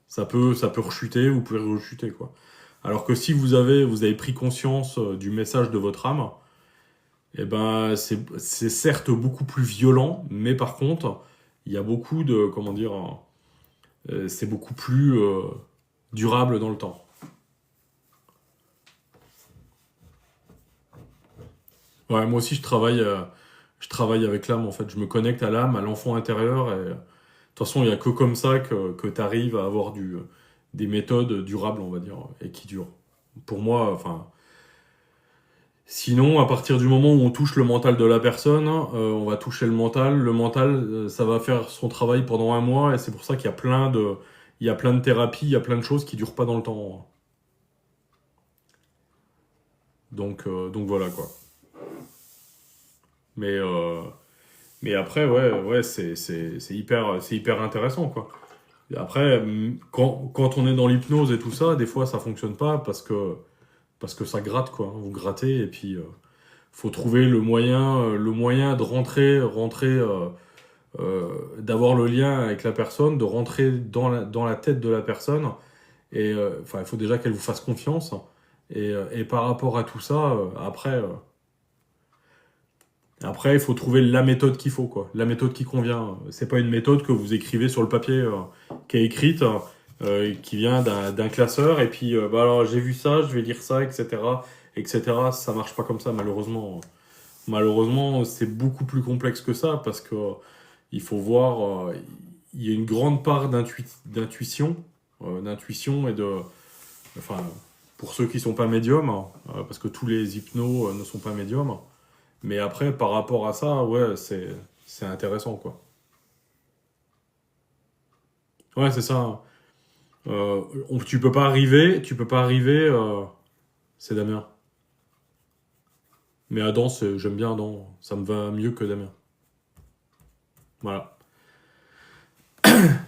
ça peut rechuter, vous pouvez rechuter, quoi. Alors que si vous avez pris conscience du message de votre âme, eh ben, c'est certes beaucoup plus violent, mais par contre, il y a beaucoup de, comment dire, c'est beaucoup plus durable dans le temps. Ouais, moi aussi, je travaille avec l'âme, en fait. Je me connecte à l'âme, à l'enfant intérieur, et de toute façon, il n'y a que comme ça que tu arrives à avoir des méthodes durables, on va dire, et qui durent. Pour moi, enfin, sinon, à partir du moment où on touche le mental de la personne, on va toucher le mental. Le mental, ça va faire son travail pendant un mois, et c'est pour ça qu'il y a il y a plein de thérapies, il y a plein de choses qui durent pas dans le temps. Donc voilà quoi. Mais, euh, Mais après, ouais, c'est hyper intéressant, quoi. Et après, quand on est dans l'hypnose et tout ça, des fois, ça fonctionne pas parce que ça gratte, quoi. Vous grattez et puis faut trouver le moyen de d'avoir le lien avec la personne, de rentrer dans la tête de la personne. Et enfin, il faut déjà qu'elle vous fasse confiance. Et par rapport à tout ça, après, il faut trouver la méthode qu'il faut, quoi. La méthode qui convient. C'est pas une méthode que vous écrivez sur le papier, qui est écrite, qui vient d'un classeur, et puis, bah alors, j'ai vu ça, je vais lire ça, etc., etc. Ça marche pas comme ça, malheureusement. Malheureusement, c'est beaucoup plus complexe que ça, parce que il faut voir, il y a une grande part d'intuition, d'intuition et de, enfin, pour ceux qui sont pas médiums, parce que tous les hypnos ne sont pas médiums. Mais après, par rapport à ça, ouais, c'est intéressant, quoi. Ouais, c'est ça. Tu peux pas arriver, c'est Damien. Mais Adam, j'aime bien Adam, ça me va mieux que Damien. Voilà.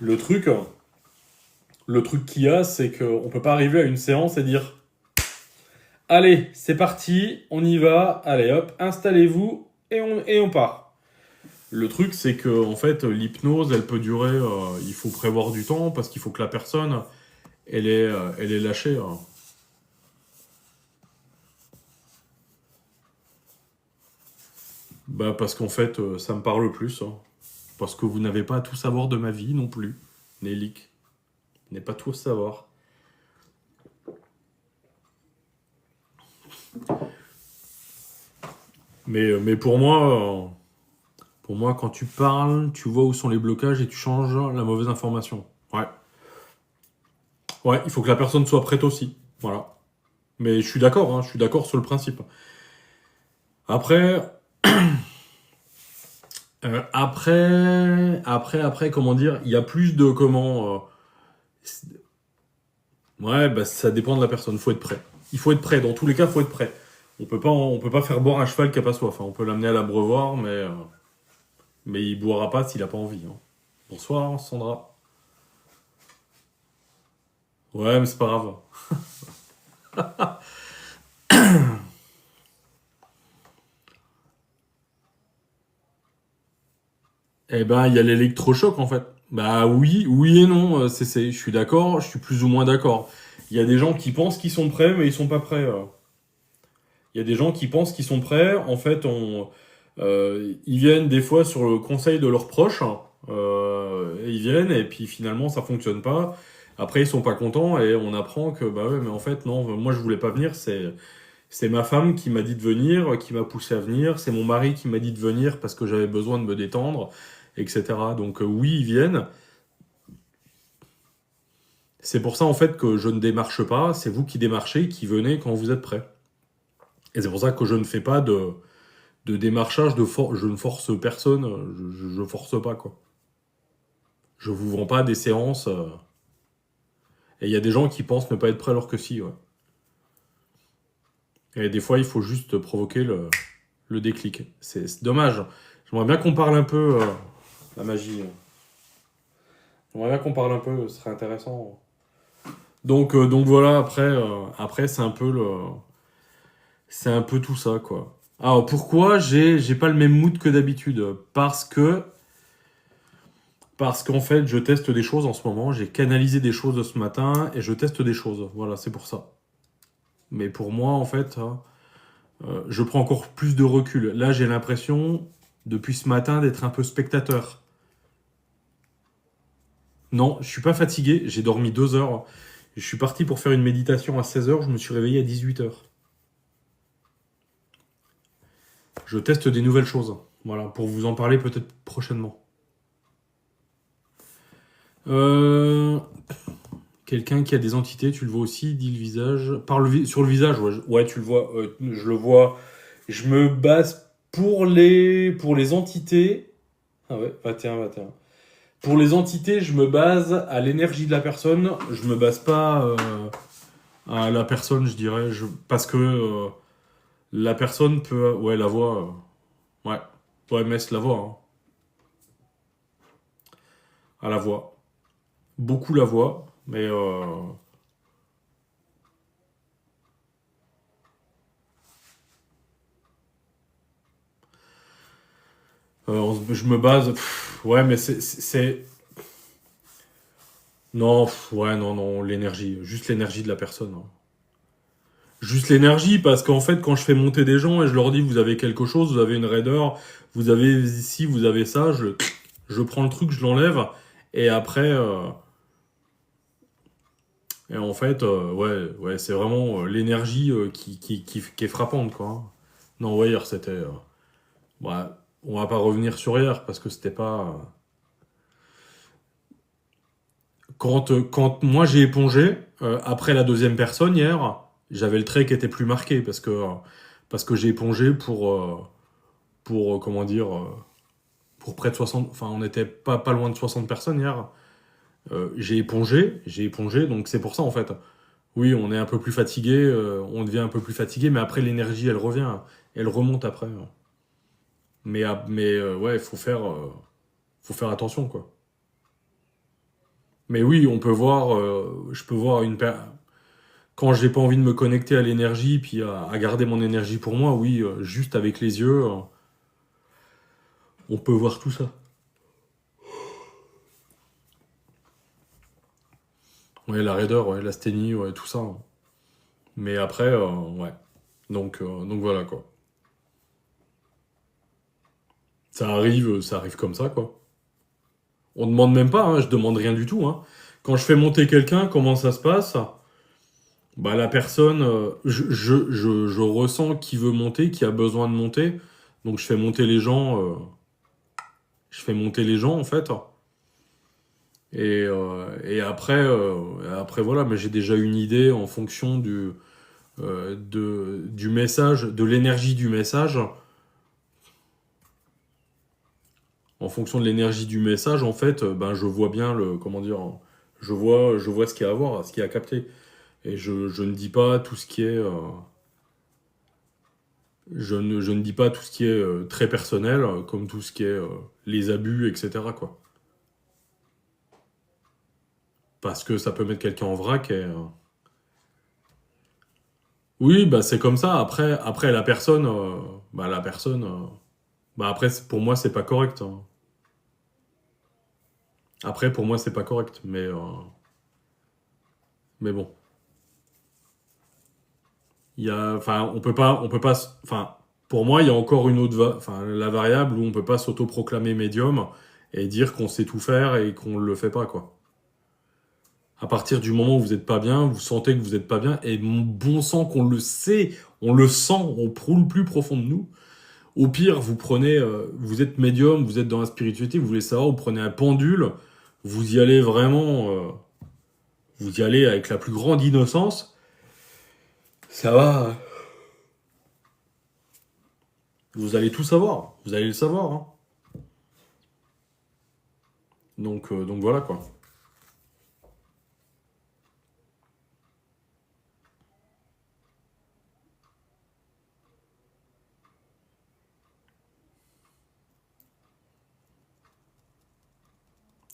Le truc, le truc qu'il y a, c'est qu'on peut pas arriver à une séance et dire, allez, c'est parti, on y va, allez hop, installez-vous et on part. Le truc, c'est que en fait, l'hypnose, elle peut durer. Il faut prévoir du temps parce qu'il faut que la personne, elle est lâchée, hein. Bah parce qu'en fait, ça me parle plus, hein. Parce que vous n'avez pas à tout savoir de ma vie non plus, Nélic. Vous n'avez pas tout à savoir. Mais pour moi, quand tu parles, tu vois où sont les blocages et tu changes la mauvaise information. Ouais. Ouais, il faut que la personne soit prête aussi. Voilà. Mais je suis d'accord, hein, je suis d'accord sur le principe. Après, comment dire, il y a plus de ouais, bah ça dépend de la personne. Faut être prêt. Il faut être prêt. Dans tous les cas, faut être prêt. On peut pas faire boire un cheval qui a pas soif, hein. On peut l'amener à l'abreuvoir, mais il boira pas s'il a pas envie, hein. Bonsoir, Sandra. Ouais, mais c'est pas grave. Eh ben, il y a l'électrochoc en fait. Bah oui, oui et non. Je suis d'accord, je suis plus ou moins d'accord. Il y a des gens qui pensent qu'ils sont prêts, mais ils sont pas prêts. Il y a des gens qui pensent qu'ils sont prêts. En fait, ils viennent des fois sur le conseil de leurs proches. Et ils viennent et puis finalement ça fonctionne pas. Après ils sont pas contents et on apprend que bah ouais mais en fait non moi je voulais pas venir c'est ma femme qui m'a dit de venir qui m'a poussé à venir c'est mon mari qui m'a dit de venir parce que j'avais besoin de me détendre etc. Donc oui ils viennent. C'est pour ça en fait que je ne démarche pas. C'est vous qui démarchez qui venez quand vous êtes prêts. Et c'est pour ça que je ne fais pas de démarchage, je ne force personne, je force pas, quoi. Je vous vends pas des séances. Et il y a des gens qui pensent ne pas être prêts alors que si, ouais. Et des fois, il faut juste provoquer le déclic. C'est dommage. J'aimerais bien qu'on parle un peu, la magie. J'aimerais bien qu'on parle un peu, ce serait intéressant. Donc voilà, après c'est un peu tout ça, quoi. Alors pourquoi j'ai pas le même mood que d'habitude? Parce qu'en fait, je teste des choses en ce moment. J'ai canalisé des choses de ce matin et je teste des choses. Voilà, c'est pour ça. Mais pour moi, en fait, hein, je prends encore plus de recul. Là, j'ai l'impression, depuis ce matin, d'être un peu spectateur. Non, je suis pas fatigué. J'ai dormi 2 heures. Je suis parti pour faire une méditation à 16 heures. Je me suis réveillé à 18 heures. Je teste des nouvelles choses. Voilà, pour vous en parler peut-être prochainement. Euh, Quelqu'un qui a des entités, tu le vois aussi, dit le visage. Sur le visage, ouais, ouais, tu le vois, je le vois. Je me base pour les entités. Ah ouais, 21, 21. Pour les entités, je me base à l'énergie de la personne. Je me base pas à la personne, je dirais. Parce que la personne peut. Ouais, la voix. Ouais. Ouais, Mess, la voix, hein. à la voix. Beaucoup la voix, mais je me base. Ouais, mais non, ouais, non, non, l'énergie. Juste l'énergie de la personne, hein. Juste l'énergie, parce qu'en fait, quand je fais monter des gens et je leur dis, vous avez quelque chose, vous avez une raideur, vous avez ici, vous avez ça, je prends le truc, je l'enlève, et après, et en fait, ouais, ouais, c'est vraiment l'énergie qui est frappante, quoi, hein. Non, ouais, hier, c'était... ouais, on va pas revenir sur hier, parce que c'était pas... quand moi j'ai épongé, après la deuxième personne hier, j'avais le trait qui était plus marqué, parce que j'ai épongé comment dire, pour près de 60, enfin on était pas loin de 60 personnes hier. J'ai épongé, donc c'est pour ça en fait. Oui, on est un peu plus fatigué, on devient un peu plus fatigué, mais après l'énergie elle revient, elle remonte après. Mais ouais, faut faire attention quoi. Mais oui, on peut voir, je peux voir quand j'ai pas envie de me connecter à l'énergie, puis à garder mon énergie pour moi, oui, juste avec les yeux, on peut voir tout ça. Ouais, la raideur, ouais, l'asthénie, ouais, tout ça, hein. Mais après, ouais. Donc voilà, quoi. Ça arrive comme ça, quoi. On demande même pas, hein, je demande rien du tout, hein. Quand je fais monter quelqu'un, comment ça se passe? Bah, la personne, je ressens qui veut monter, qui a besoin de monter. Donc je fais monter les gens, en fait. Et après, voilà, mais j'ai déjà une idée en fonction du message, de l'énergie du message. En fonction de l'énergie du message, en fait, ben, je vois bien comment dire, je vois ce qu'il y a à voir, ce qu'il y a à capter. Et je ne dis pas tout ce qui est, je ne dis pas tout ce qui est très personnel, comme tout ce qui est les abus, etc., quoi. Parce que ça peut mettre quelqu'un en vrac et, oui, bah c'est comme ça. Après la personne, bah après pour moi c'est pas correct, hein. Après pour moi c'est pas correct, mais bon, enfin on peut pas, enfin pour moi il y a encore une autre, enfin la variable où on peut pas s'autoproclamer médium et dire qu'on sait tout faire et qu'on le fait pas quoi. À partir du moment où vous êtes pas bien, vous sentez que vous êtes pas bien et mon bon sang qu'on le sait, on le sent, on proule plus profond de nous. Au pire, vous prenez, vous êtes médium, vous êtes dans la spiritualité, vous voulez savoir, vous prenez un pendule, vous y allez vraiment, vous y allez avec la plus grande innocence, ça va, vous allez tout savoir, vous allez le savoir, hein. Donc voilà quoi.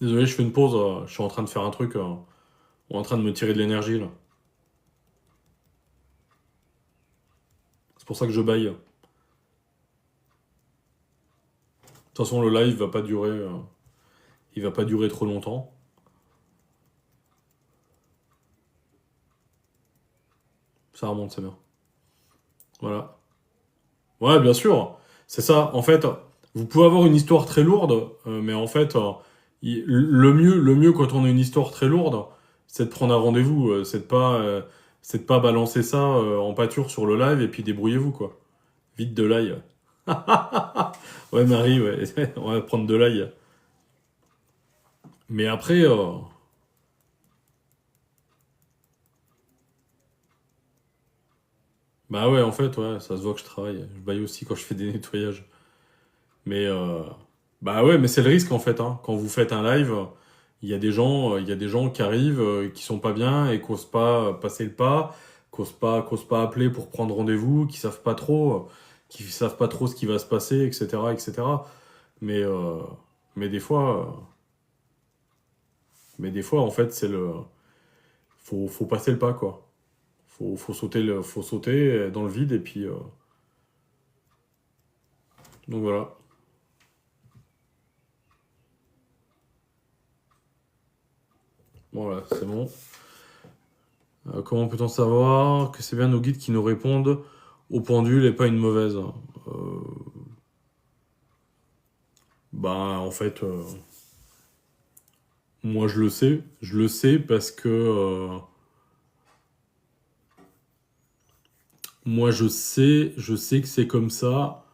Désolé, je fais une pause, je suis en train de faire un truc, ou en train de me tirer de l'énergie là. C'est pour ça que je baille. De toute façon, le live va pas durer, il va pas durer trop longtemps. Ça remonte, c'est bien. Voilà. Ouais, bien sûr. C'est ça. En fait, vous pouvez avoir une histoire très lourde, mais en fait, le mieux quand on a une histoire très lourde, c'est de prendre un rendez-vous. C'est de pas balancer ça en pâture sur le live et puis débrouillez-vous, quoi. Vite de l'ail. Ouais, Marie, ouais. On va prendre de l'ail. Mais après, bah ouais, en fait, ouais, ça se voit que je travaille. Je baille aussi quand je fais des nettoyages. Mais bah ouais, mais c'est le risque en fait, hein. Quand vous faites un live, il y a des gens qui arrivent, qui sont pas bien et qui osent pas passer le pas, qui osent pas appeler pour prendre rendez-vous, qui savent pas trop ce qui va se passer, etc., etc. Mais, euh, mais des fois, Mais des fois, en fait, faut passer le pas, quoi. Faut sauter dans le vide, et puis... Donc voilà. Voilà, c'est bon. Comment peut-on savoir que c'est bien nos guides qui nous répondent au pendule et pas une mauvaise? Euh, En fait, moi je le sais. Je le sais parce que moi je sais que c'est comme ça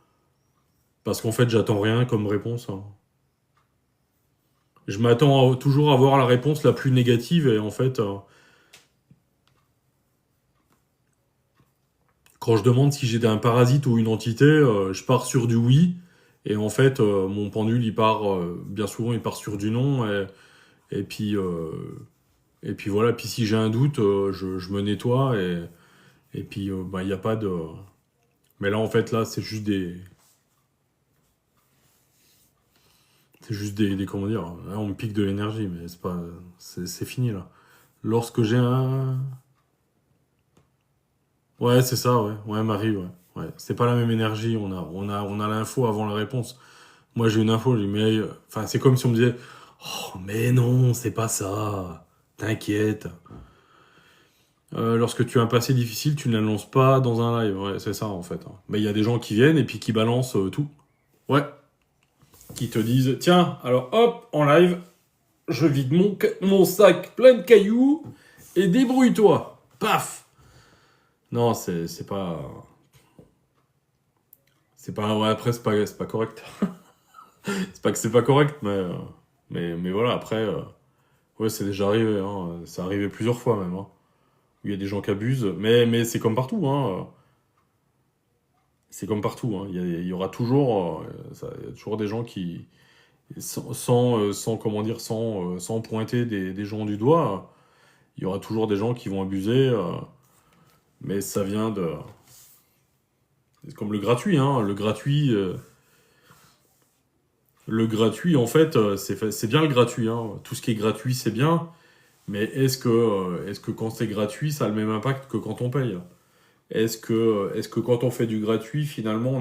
parce qu'en fait j'attends rien comme réponse, hein. Je m'attends toujours à avoir la réponse la plus négative et en fait, quand je demande si j'ai un parasite ou une entité, je pars sur du oui. Et en fait, mon pendule, bien souvent, il part sur du non. Et puis, et puis voilà. Puis si j'ai un doute, je me nettoie. Et puis, il n'y a pas de. Mais là, en fait, là, c'est juste comment dire. Là, on me pique de l'énergie, mais c'est pas. C'est fini, là. Lorsque j'ai un. Ouais, c'est ça, ouais. Ouais, Marie, ouais. Ouais. C'est pas la même énergie. On a l'info avant la réponse. Moi, j'ai une info, j'ai dit, mais... Enfin, c'est comme si on me disait, oh, mais non, c'est pas ça. T'inquiète. Lorsque tu as un passé difficile, tu ne l'annonces pas dans un live. Ouais, c'est ça, en fait, hein. Mais il y a des gens qui viennent et puis qui balancent tout. Ouais. Qui te disent, tiens, alors hop, en live, je vide mon sac plein de cailloux et débrouille-toi. Paf. Non, c'est pas... C'est pas... Ouais, après, c'est pas correct. C'est pas que c'est pas correct, mais voilà, après... Ouais, c'est déjà arrivé, hein. C'est arrivé plusieurs fois même, hein. Il y a des gens qui abusent, mais c'est comme partout, hein. C'est comme partout, hein. Il y aura toujours, il y a toujours des gens qui, comment dire, sans pointer des gens du doigt, il y aura toujours des gens qui vont abuser, mais ça vient de... C'est comme le gratuit, hein. Le gratuit, en fait, c'est bien le gratuit, hein. Tout ce qui est gratuit, c'est bien. Mais est-ce que quand c'est gratuit, ça a le même impact que quand on paye? Est-ce que quand on fait du gratuit, finalement,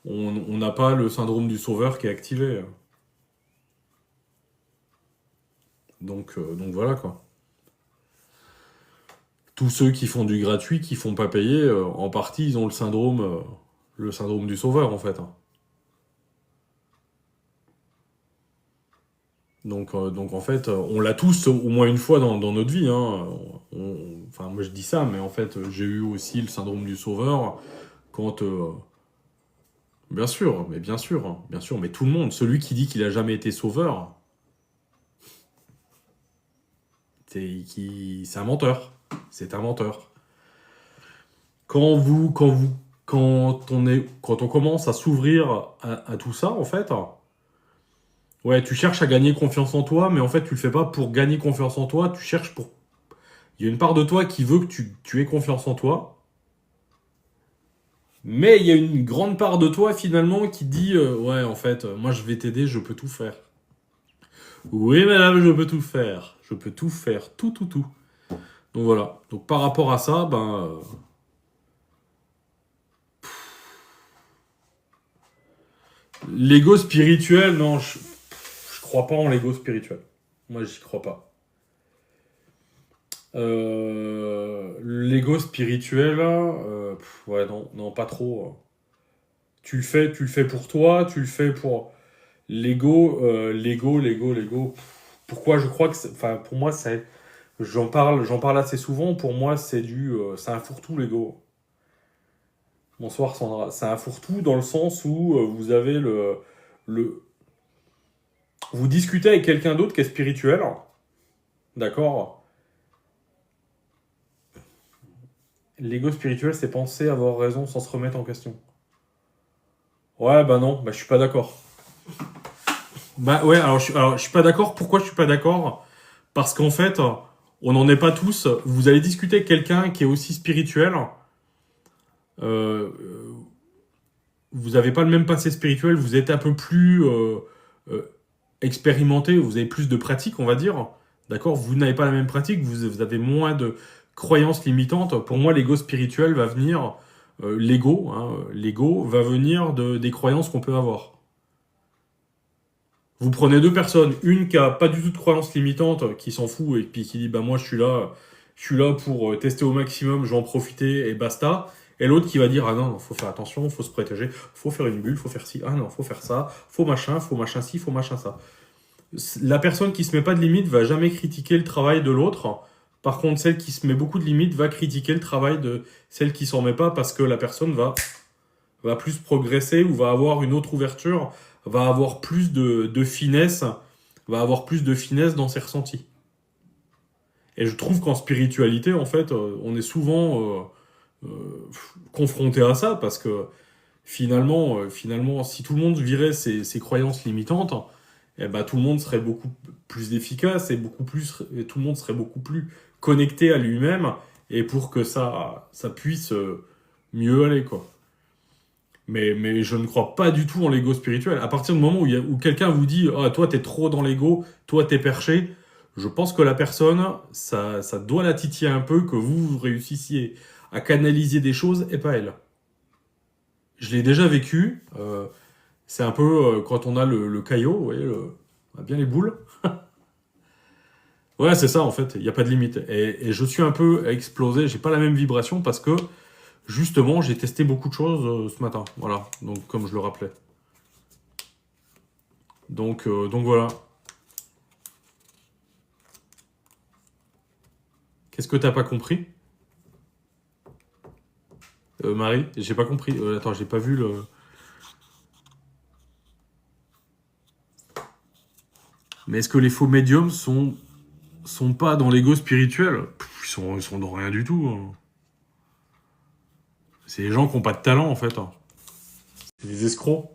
on n'a pas le syndrome du sauveur qui est activé? Donc voilà, quoi. Tous ceux qui font du gratuit, qui font pas payer, en partie, ils ont le syndrome du sauveur, en fait, hein. Donc en fait, on l'a tous au moins une fois dans notre vie, hein. Enfin, moi je dis ça, mais en fait, j'ai eu aussi le syndrome du sauveur quand, bien sûr, mais bien sûr, hein, bien sûr, mais tout le monde, celui qui dit qu'il a jamais été sauveur, c'est un menteur. C'est un menteur. Quand on commence à s'ouvrir à tout ça, en fait, ouais, tu cherches à gagner confiance en toi, mais en fait, tu le fais pas pour gagner confiance en toi, tu cherches pour... Il y a une part de toi qui veut que tu aies confiance en toi, mais il y a une grande part de toi, finalement, qui dit, ouais, en fait, moi, je vais t'aider, je peux tout faire. Oui, madame, je peux tout faire. Je peux tout faire, tout, tout, tout. Donc voilà. Donc par rapport à ça, l'ego spirituel, non, je crois pas en l'ego spirituel. Moi, j'y crois pas. L'ego spirituel, ouais, non, non, pas trop. Tu le fais pour toi, tu le fais pour l'ego. Pourquoi je crois que, enfin, pour moi, j'en parle assez souvent. Pour moi, c'est un fourre-tout l'ego. Bonsoir Sandra. C'est un fourre-tout dans le sens où vous avez le, vous discutez avec quelqu'un d'autre qui est spirituel, d'accord? L'ego spirituel, c'est penser avoir raison sans se remettre en question. Ouais, bah non, bah je suis pas d'accord. Bah ouais, alors, je suis pas d'accord. Pourquoi je suis pas d'accord? Parce qu'en fait, on n'en est pas tous. Vous allez discuter avec quelqu'un qui est aussi spirituel. Euh, vous n'avez pas le même passé spirituel. Vous êtes un peu plus... euh, expérimenté, vous avez plus de pratique, on va dire. D'accord? Vous n'avez pas la même pratique, vous avez moins de croyances limitantes. Pour moi, l'ego spirituel va venir, l'ego va venir des croyances qu'on peut avoir. Vous prenez deux personnes, une qui a pas du tout de croyances limitantes, qui s'en fout et puis qui dit bah moi je suis là pour tester au maximum, je vais en profiter et basta. Et l'autre qui va dire ah non, non, faut faire attention, faut se protéger, faut faire une bulle, faut faire ci, ah non, faut faire ça, faut machin ci, faut machin ça. La personne qui se met pas de limite va jamais critiquer le travail de l'autre. Par contre, celle qui se met beaucoup de limites va critiquer le travail de celle qui s'en met pas parce que la personne va plus progresser ou va avoir une autre ouverture, va avoir plus de finesse, va avoir plus de finesse dans ses ressentis. Et je trouve qu'en spiritualité, en fait, on est souvent confronté à ça parce que finalement, si tout le monde virait ses croyances limitantes, eh ben, tout le monde serait beaucoup plus efficace et tout le monde serait beaucoup plus connecté à lui-même et pour que ça puisse mieux aller, quoi. Mais je ne crois pas du tout en l'ego spirituel. À partir du moment où quelqu'un vous dit « Ah, toi, t'es trop dans l'ego, toi, t'es perché », je pense que la personne, ça doit la titiller un peu que vous réussissiez à canaliser des choses et pas elle. Je l'ai déjà vécu. C'est un peu quand on a le caillot, vous voyez, on a bien les boules. Ouais, c'est ça, en fait. Il n'y a pas de limite. Et je suis un peu explosé. J'ai pas la même vibration parce que justement, j'ai testé beaucoup de choses ce matin. Voilà, donc comme je le rappelais. Donc voilà. Qu'est-ce que t'as pas compris, Marie? J'ai pas compris. Attends, j'ai pas vu le... Mais est-ce que les faux médiums sont pas dans l'ego spirituel? Ils sont dans rien du tout, hein. C'est les gens qui n'ont pas de talent, en fait, hein. C'est des escrocs.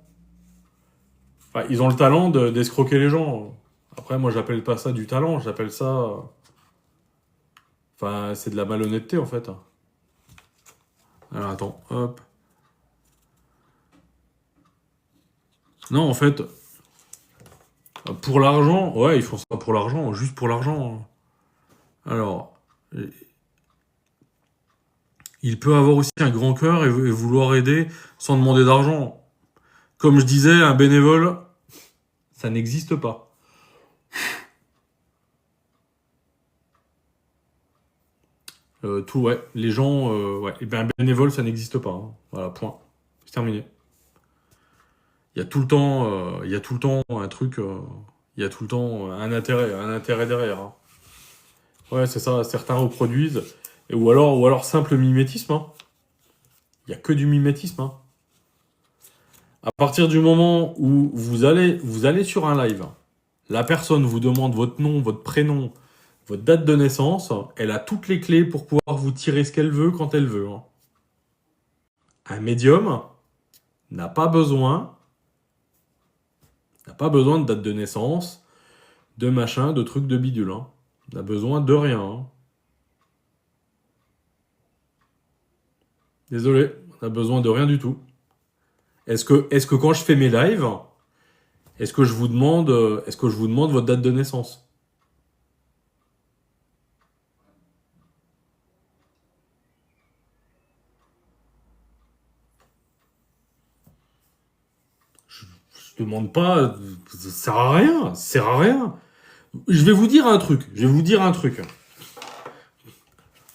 Enfin, ils ont le talent d'escroquer les gens. Après, moi, j'appelle pas ça du talent, j'appelle ça... Enfin, c'est de la malhonnêteté, en fait. Alors, attends, hop. Non, en fait, pour l'argent, ouais, ils font ça pour l'argent, juste pour l'argent, hein. Alors, il peut avoir aussi un grand cœur et vouloir aider sans demander d'argent. Comme je disais, un bénévole, ça n'existe pas. Tout, ouais, les gens, ouais, et ben un bénévole, ça n'existe pas, hein. Voilà, point. C'est terminé. Il y a tout le temps, il y a tout le temps un truc, il y a tout le temps un intérêt derrière, hein. Ouais, c'est ça. Certains reproduisent, ou alors simple mimétisme, hein. Il y a que du mimétisme, hein. À partir du moment où vous allez sur un live, la personne vous demande votre nom, votre prénom, votre date de naissance, elle a toutes les clés pour pouvoir vous tirer ce qu'elle veut quand elle veut, hein. Un médium n'a pas besoin de date de naissance, de machin, de trucs de bidule, hein. N'a besoin de rien, hein. Désolé, on n'a besoin de rien du tout. Est-ce que quand je fais mes lives, est-ce que je vous demande votre date de naissance? Je demande pas, ça sert à rien, ça sert à rien. Je vais vous dire un truc.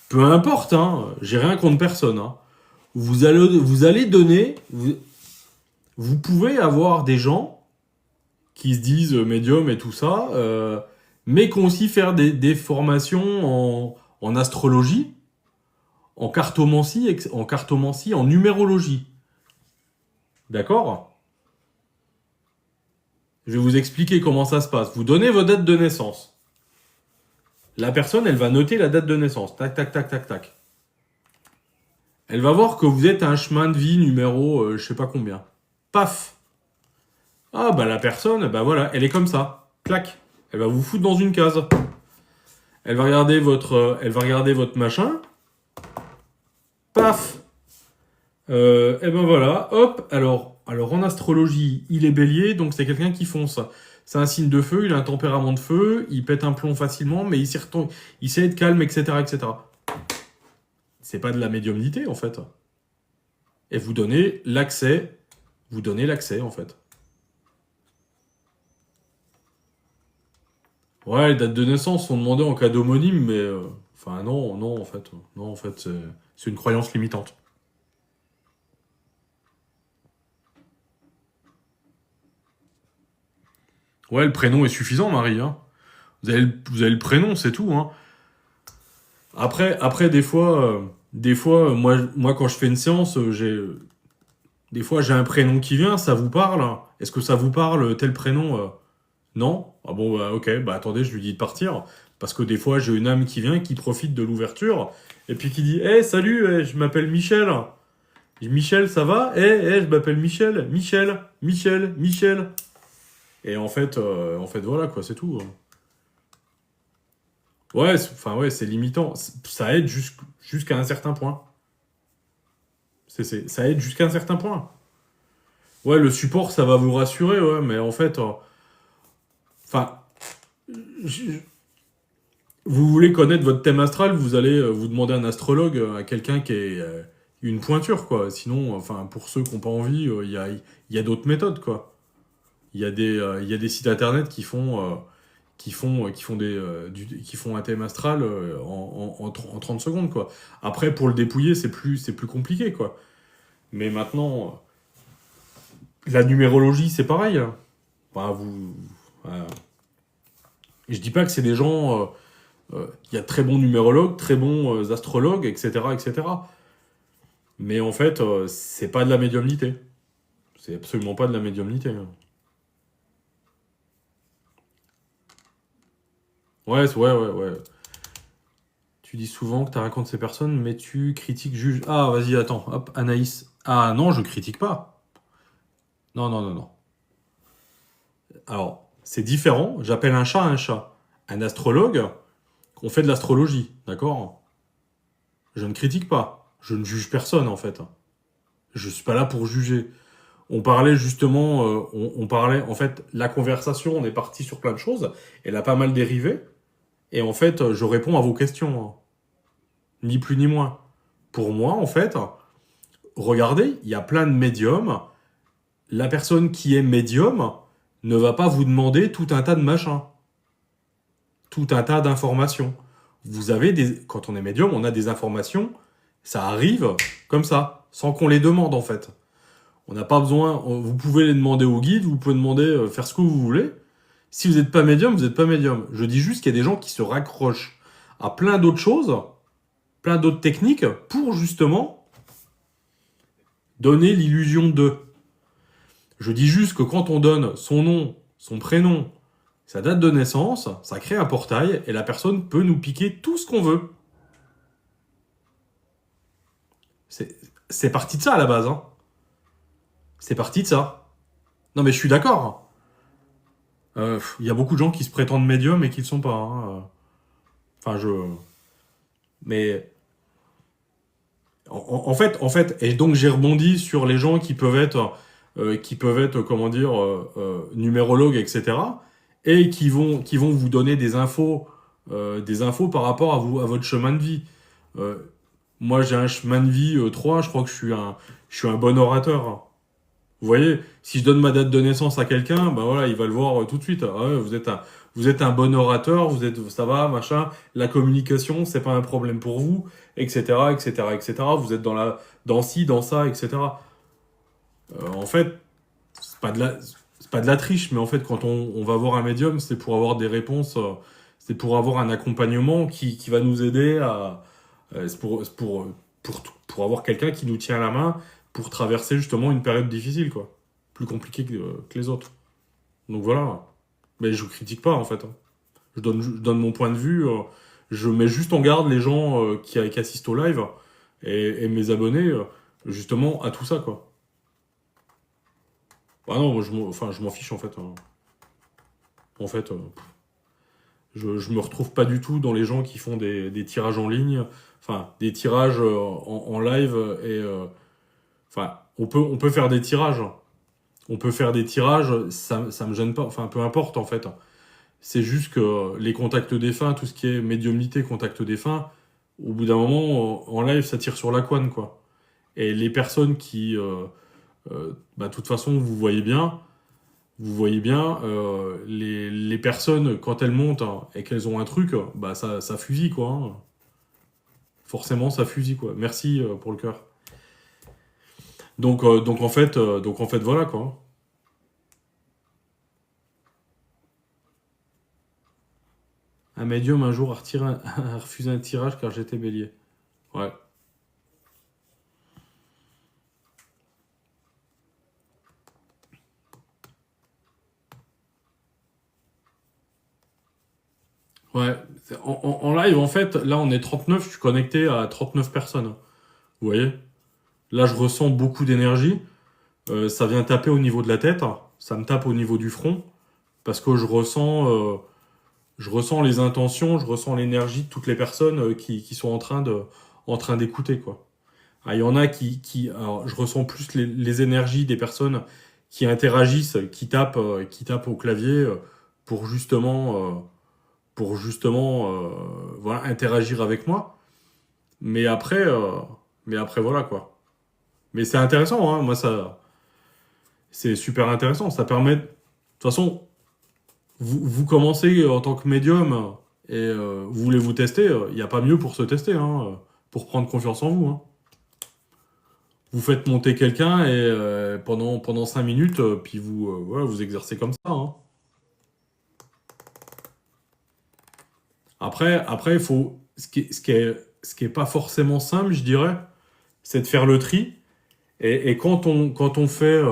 Peu importe, hein, j'ai rien contre personne, hein. Vous allez donner, vous pouvez avoir des gens qui se disent médium et tout ça, mais qui ont aussi faire des formations en astrologie, en cartomancie, en numérologie. D'accord? Je vais vous expliquer comment ça se passe. Vous donnez votre date de naissance. La personne, elle va noter la date de naissance. Tac, tac, tac, tac, tac. Elle va voir que vous êtes à un chemin de vie numéro je sais pas combien. Paf! Ah bah la personne, bah voilà, elle est comme ça. Clac. Elle va vous foutre dans une case. Elle va regarder votre machin. Paf! Et ben voilà, hop. Alors en astrologie, il est bélier, donc c'est quelqu'un qui fonce. c'est un signe de feu, il a un tempérament de feu, il pète un plomb facilement, mais il sait être calme, etc., etc. C'est pas de la médiumnité, en fait. Et vous donnez l'accès, en fait. Ouais, les dates de naissance sont demandées en cas d'homonyme, mais... Enfin, non, non, en fait. Non, en fait, c'est une croyance limitante. Ouais, le prénom est suffisant, Marie, hein. Vous avez le prénom, c'est tout, hein. Après des fois moi, quand je fais une séance, des fois, j'ai un prénom qui vient, ça vous parle? Est-ce que ça vous parle, tel prénom? Non? Ah bon, bah, ok, bah attendez, je lui dis de partir. Parce que des fois, j'ai une âme qui vient, qui profite de l'ouverture, et puis qui dit, hé, salut, je m'appelle Michel. Je dis, Michel, ça va? Je m'appelle Michel. Michel, Michel, Michel. Et en fait, voilà, quoi, c'est tout. Ouais, enfin, ouais, c'est limitant. Ça aide jusqu'à un certain point. Ça aide jusqu'à un certain point. Ouais, le support, ça va vous rassurer, ouais, mais en fait, enfin, je- vous voulez connaître votre thème astral, vous allez vous demander un astrologue, à quelqu'un qui est une pointure, quoi. Sinon, enfin, pour ceux qui n'ont pas envie, il y a d'autres méthodes, quoi. Il y a des sites internet qui font un thème astral en 30 secondes, quoi. Après, pour le dépouiller, c'est plus compliqué, quoi. Mais maintenant, la numérologie, c'est pareil, hein. Enfin, euh, je dis pas que c'est des gens. Il y a très bons numérologues, très bons astrologues, etc., etc. Mais en fait, c'est pas de la médiumnité. C'est absolument pas de la médiumnité, hein. Ouais, ouais. Tu dis souvent que tu racontes ces personnes, mais tu critiques, juges. Ah, vas-y, attends, hop, Anaïs. Ah non, je critique pas. Non, non, non, non. Alors, c'est différent. J'appelle un chat un chat. Un astrologue, on fait de l'astrologie, d'accord? Je ne critique pas. Je ne juge personne, en fait. Je suis pas là pour juger. On parlait justement, on parlait, en fait, la conversation, on est parti sur plein de choses. Elle a pas mal dérivé. Et en fait, je réponds à vos questions, hein. Ni plus ni moins. Pour moi, en fait, regardez, il y a plein de médiums. La personne qui est médium ne va pas vous demander tout un tas de machins, tout un tas d'informations. Quand on est médium, on a des informations, ça arrive comme ça, sans qu'on les demande en fait. On n'a pas besoin, vous pouvez les demander au guide, vous pouvez demander, faire ce que vous voulez. Si vous n'êtes pas médium, vous n'êtes pas médium. Je dis juste qu'il y a des gens qui se raccrochent à plein d'autres choses, plein d'autres techniques, pour justement donner l'illusion de. Je dis juste que quand on donne son nom, son prénom, sa date de naissance, ça crée un portail et la personne peut nous piquer tout ce qu'on veut. C'est c'est parti de ça à la base, hein. C'est parti de ça. Non mais je suis d'accord. Il y a beaucoup de gens qui se prétendent médiums et qui ne le sont pas, hein. Enfin, je... Mais en fait, et donc j'ai rebondi sur les gens qui peuvent être, comment dire, numérologues, etc. Et qui vont vous donner des infos par rapport à vous, à votre chemin de vie. Euh, Moi, j'ai un chemin de vie 3, je crois que je suis un bon orateur. Vous voyez, si je donne ma date de naissance à quelqu'un, ben voilà, il va le voir tout de suite. Ah ouais, vous êtes un bon orateur, ça va, machin. La communication, c'est pas un problème pour vous, etc., etc., etc. Vous êtes dans ci, dans ça, etc. En fait, c'est pas de la triche, mais en fait, quand on va voir un médium, c'est pour avoir des réponses, c'est pour avoir un accompagnement qui va nous aider pour avoir quelqu'un qui nous tient la main pour traverser justement une période difficile, quoi. Plus compliquée que les autres. Donc voilà. Mais je critique pas, en fait, hein. Je donne mon point de vue. Je mets juste en garde les gens qui assistent au live et mes abonnés, justement, à tout ça, quoi. Ah non, moi, je m'en fiche, en fait, hein. En fait, je me retrouve pas du tout dans les gens qui font des tirages en ligne, enfin, des tirages en live et... enfin, on peut faire des tirages. on peut faire des tirages, ça me gêne pas, enfin peu importe en fait. C'est juste que les contacts défunts, tout ce qui est médiumnité, contact défunt, au bout d'un moment, en live, ça tire sur la couenne, quoi. Et les personnes qui, bah, de toute façon, vous voyez bien, les personnes, quand elles montent hein, et qu'elles ont un truc, bah ça fusille, quoi. Hein. Forcément, ça fusille, quoi. Merci pour le cœur. Donc en fait, voilà, quoi. Un médium, un jour, a refusé un tirage car j'étais bélier. Ouais. Ouais. En live, en fait, là, on est 39, je suis connecté à 39 personnes. Vous voyez? Là, je ressens beaucoup d'énergie. Ça vient taper au niveau de la tête. Ça me tape au niveau du front. Parce que je ressens les intentions, je ressens l'énergie de toutes les personnes qui sont en train d'écouter, quoi. Ah, il y en a alors, je ressens plus les énergies des personnes qui interagissent, qui tapent au clavier pour justement, voilà, interagir avec moi. Mais après, euh, mais après voilà quoi. Mais c'est intéressant, hein, moi c'est super intéressant. Ça permet, de toute façon, vous commencez en tant que médium et vous voulez vous tester, il n'y a pas mieux pour se tester, hein, pour prendre confiance en vous. Hein. Vous faites monter quelqu'un et pendant 5 minutes, puis voilà, vous exercez comme ça. Hein. Après, il faut, ce qui est pas forcément simple, je dirais, c'est de faire le tri. Et quand on fait,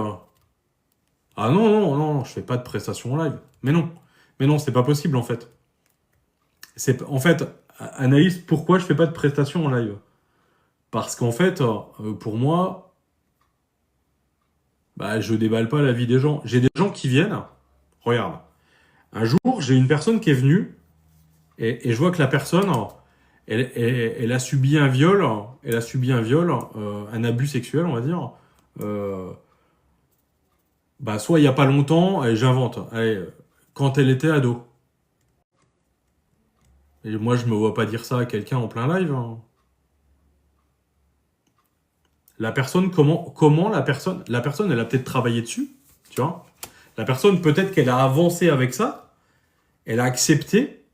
ah non, non, non, je fais pas de prestation en live. Mais non, c'est pas possible en fait. En fait, Anaïs, pourquoi je fais pas de prestation en live? Parce qu'en fait, pour moi, bah, je déballe pas la vie des gens. J'ai des gens qui viennent. Regarde, un jour, j'ai une personne qui est venue et je vois que la personne, elle a subi un viol, un abus sexuel, on va dire. Euh, Bah, soit il y a pas longtemps, et j'invente. Allez, quand elle était ado. Et moi, je me vois pas dire ça à quelqu'un en plein live. Hein. La personne, la personne, elle a peut-être travaillé dessus, tu vois. La personne, peut-être qu'elle a avancé avec ça, elle a accepté,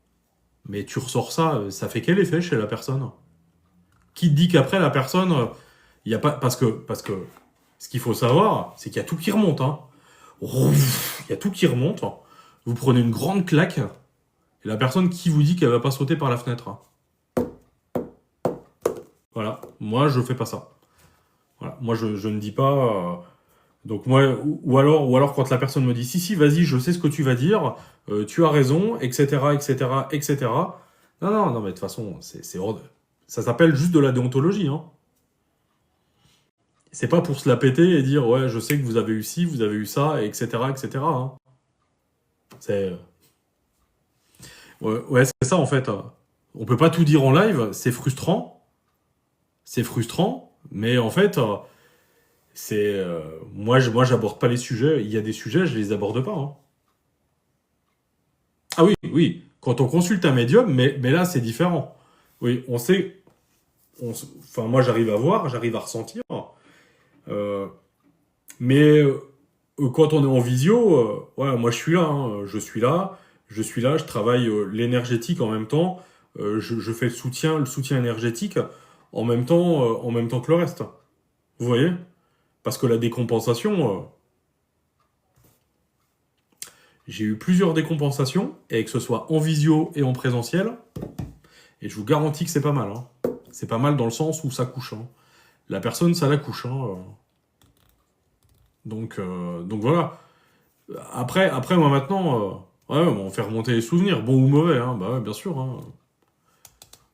mais tu ressors ça, ça fait quel effet chez la personne? Qui te dit qu'après la personne, il y a pas, parce que, ce qu'il faut savoir, c'est qu'il y a tout qui remonte, hein. Il y a tout qui remonte. Vous prenez une grande claque, et la personne qui vous dit qu'elle va pas sauter par la fenêtre. Hein. Voilà, moi je fais pas ça. Voilà. Moi je ne dis pas. Donc moi, ou alors quand la personne me dit si, si, vas-y, je sais ce que tu vas dire, tu as raison, etc., etc., etc. Non, non, non, mais de toute façon, ça s'appelle juste de la déontologie. Hein. C'est pas pour se la péter et dire ouais, je sais que vous avez eu ci, vous avez eu ça, etc., etc. Hein. C'est ouais, ouais, c'est ça en fait. On peut pas tout dire en live, c'est frustrant, mais en fait, moi, j'aborde pas les sujets. Il y a des sujets, je les aborde pas. Hein. Ah oui, oui. Quand on consulte un médium, mais là, c'est différent. Oui, on sait. Enfin, moi, j'arrive à voir, j'arrive à ressentir. Euh, mais quand on est en visio, ouais, moi, je suis là. Hein, je suis là. Je travaille l'énergétique en même temps. Je fais le soutien énergétique en même temps que le reste. Vous voyez? Parce que la décompensation, j'ai eu plusieurs décompensations, et que ce soit en visio et en présentiel, et je vous garantis que c'est pas mal. Hein. C'est pas mal dans le sens où ça couche. Hein. La personne, ça la couche. Hein. Donc voilà. Après moi maintenant, ouais, on fait remonter les souvenirs, bon ou mauvais, hein, bah ouais, bien sûr. Hein.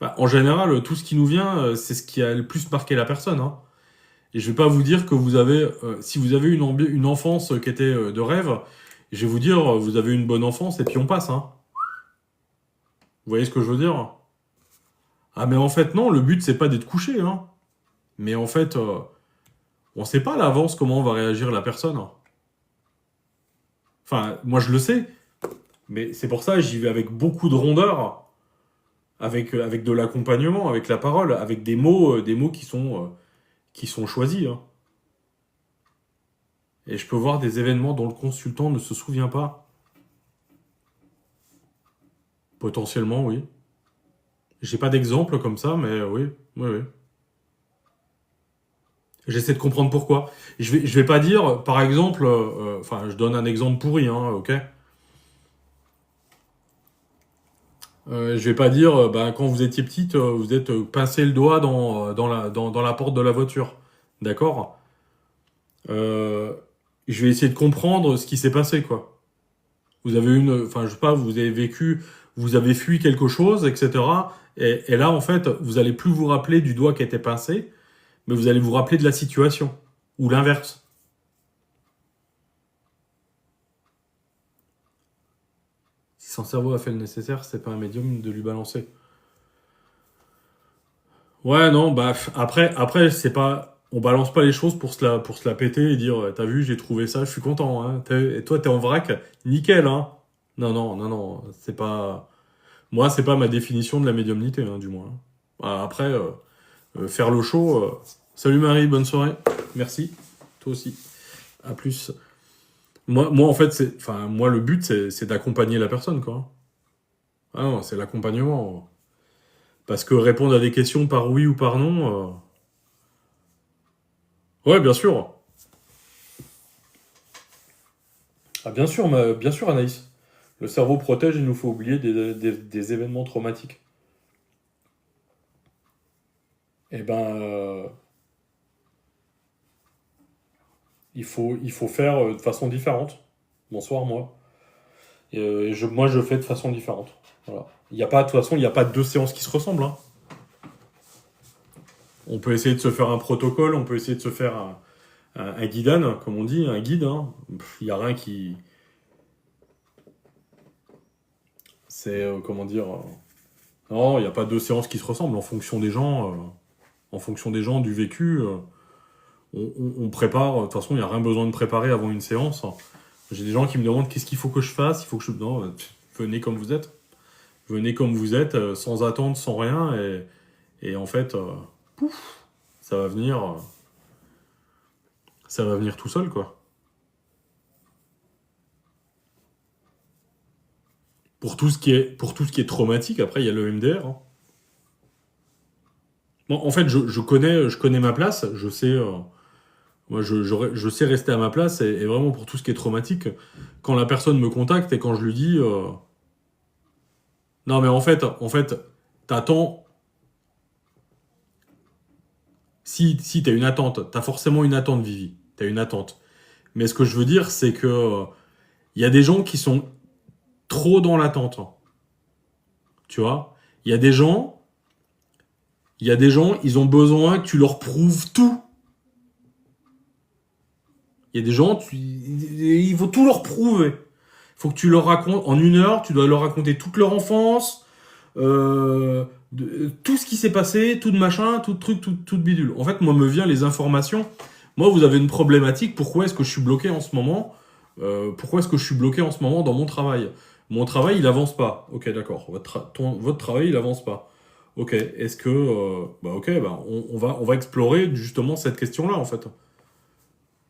Bah, en général, tout ce qui nous vient, c'est ce qui a le plus marqué la personne. Hein. Et je vais pas vous dire que si vous avez une enfance qui était de rêve, je vais vous dire, vous avez une bonne enfance et puis on passe. Hein. Vous voyez ce que je veux dire? Ah mais en fait non, le but c'est pas d'être couché. Hein. Mais en fait, on sait pas à l'avance comment va réagir la personne. Enfin, moi je le sais, mais c'est pour ça que j'y vais avec beaucoup de rondeur, avec de l'accompagnement, avec la parole, avec des mots qui sont choisis, hein. Et je peux voir des événements dont le consultant ne se souvient pas. Potentiellement, oui. J'ai pas d'exemple comme ça, mais oui, oui, oui. J'essaie de comprendre pourquoi. Je vais pas dire, par exemple, enfin, je donne un exemple pourri, hein, ok. Je vais pas dire, bah, quand vous étiez petite, vous êtes pincé le doigt dans la porte de la voiture, d'accord. Euh, je vais essayer de comprendre ce qui s'est passé, quoi. Vous avez enfin, je sais pas, vous avez vécu, vous avez fui quelque chose, etc. Et là, en fait, vous allez plus vous rappeler du doigt qui était pincé, mais vous allez vous rappeler de la situation. Ou l'inverse. Si son cerveau a fait le nécessaire, c'est pas un médium de lui balancer. Ouais, non, bah, après, c'est pas, on balance pas les choses pour se la péter et dire, t'as vu, j'ai trouvé ça, je suis content, hein. Et toi, t'es en vrac, nickel, hein. Non, non, non, non, c'est pas, moi, c'est pas ma définition de la médiumnité, hein, du moins. Après, faire le show, salut Marie, bonne soirée, merci, toi aussi, à plus. Moi, en fait, enfin, moi, le but, c'est d'accompagner la personne, quoi. Ah non, c'est l'accompagnement. Parce que répondre à des questions par oui ou par non, ouais, bien sûr. Ah, bien sûr, Anaïs. Le cerveau protège, il nous faut oublier des événements traumatiques. Eh ben, il faut faire de façon différente. Bonsoir, moi. Moi, je fais de façon différente. Voilà. Il y a pas, de toute façon, il n'y a pas deux séances qui se ressemblent, hein. On peut essayer de se faire un protocole, on peut essayer de se faire un guidane, comme on dit, un guide, hein. Il n'y a rien qui. C'est, comment dire. Non, il n'y a pas deux séances qui se ressemblent en fonction des gens. En fonction des gens, du vécu. On prépare. De toute façon, il n'y a rien besoin de préparer avant une séance. J'ai des gens qui me demandent qu'est-ce qu'il faut que je fasse. Il faut que je. Non, venez comme vous êtes. Venez comme vous êtes, sans attendre, sans rien. Et en fait, ça va venir. Ça va venir tout seul, quoi. Pour tout ce qui est traumatique, après, il y a le MDR, hein. Bon, en fait, je connais ma place. Je sais. Moi, je sais rester à ma place. Et vraiment, pour tout ce qui est traumatique, quand la personne me contacte et quand je lui dis. Non, mais en fait, t'attends. Si t'as une attente, t'as forcément une attente, Vivi. T'as une attente. Mais ce que je veux dire, c'est que il y a des gens qui sont trop dans l'attente. Tu vois? Il y a des gens, ils ont besoin que tu leur prouves tout. Il y a des gens, il faut tout leur prouver. Il faut que tu leur racontes, en une heure, tu dois leur raconter toute leur enfance, tout ce qui s'est passé, tout de machin, tout de truc, tout de bidule. En fait, moi, me vient les informations. Moi, vous avez une problématique, pourquoi est-ce que je suis bloqué en ce moment? Pourquoi est-ce que je suis bloqué en ce moment dans mon travail? Mon travail, il avance pas. Ok, d'accord. Votre travail, il avance pas. Ok, est-ce que... bah ok, bah, on va explorer justement cette question-là, en fait.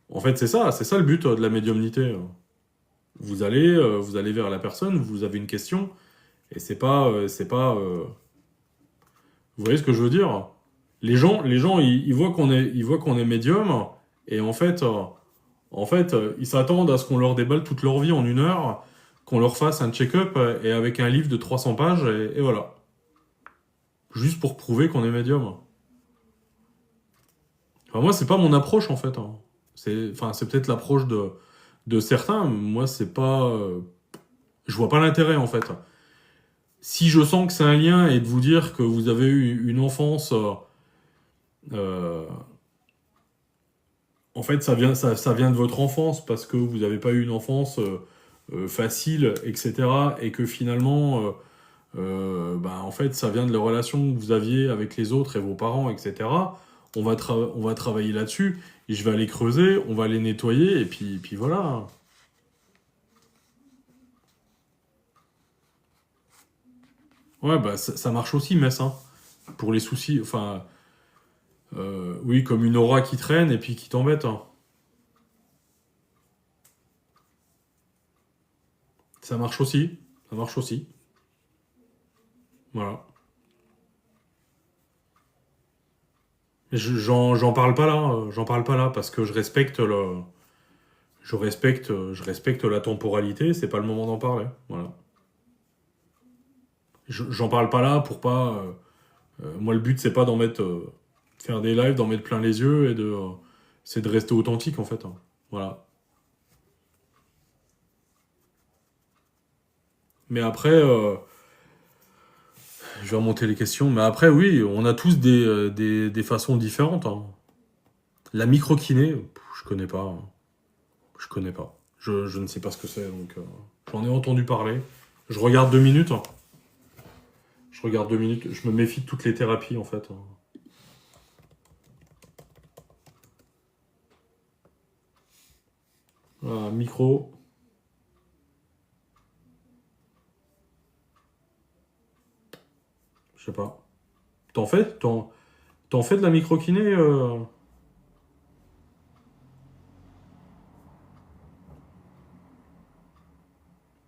En fait, c'est ça le but de la médiumnité. Vous allez vers la personne, vous avez une question, et c'est pas. Vous voyez ce que je veux dire? Les gens, ils voient qu'on est médium, et en fait, ils s'attendent à ce qu'on leur déballe toute leur vie en une heure, qu'on leur fasse un check-up et avec un livre de 300 pages, et voilà. Juste pour prouver qu'on est médium. Enfin, moi, c'est pas mon approche en fait, hein. C'est peut-être l'approche de certains. Moi, c'est pas. Je vois pas l'intérêt en fait. Si je sens que c'est un lien et de vous dire que vous avez eu une enfance, euh, en fait, ça vient de votre enfance parce que vous n'avez pas eu une enfance facile, etc. Et que finalement, bah, en fait, ça vient de la relation que vous aviez avec les autres et vos parents, etc. On va travailler là-dessus. Et je vais aller creuser, on va les nettoyer et puis voilà. Ouais, bah ça marche aussi, Metz, hein. Pour les soucis, enfin, oui, comme une aura qui traîne et puis qui t'embête, hein. Ça marche aussi. Ça marche aussi. Voilà. Mais j'en parle pas là, j'en parle pas là parce que je respecte la temporalité, c'est pas le moment d'en parler. Voilà. J'en parle pas là pour pas. Moi, le but, c'est pas d'en mettre. Faire des lives, d'en mettre plein les yeux et de. C'est de rester authentique en fait, hein. Voilà. Mais après, je vais remonter les questions. Mais après, oui, on a tous des façons différentes, hein. La micro-kiné, je connais pas, hein. Je connais pas. Je ne sais pas ce que c'est, donc j'en ai entendu parler. Je regarde 2 minutes, hein. Je regarde 2 minutes. Je me méfie de toutes les thérapies en fait, hein. Voilà, micro, je sais pas. T'en fais t'en fais de la micro-kiné,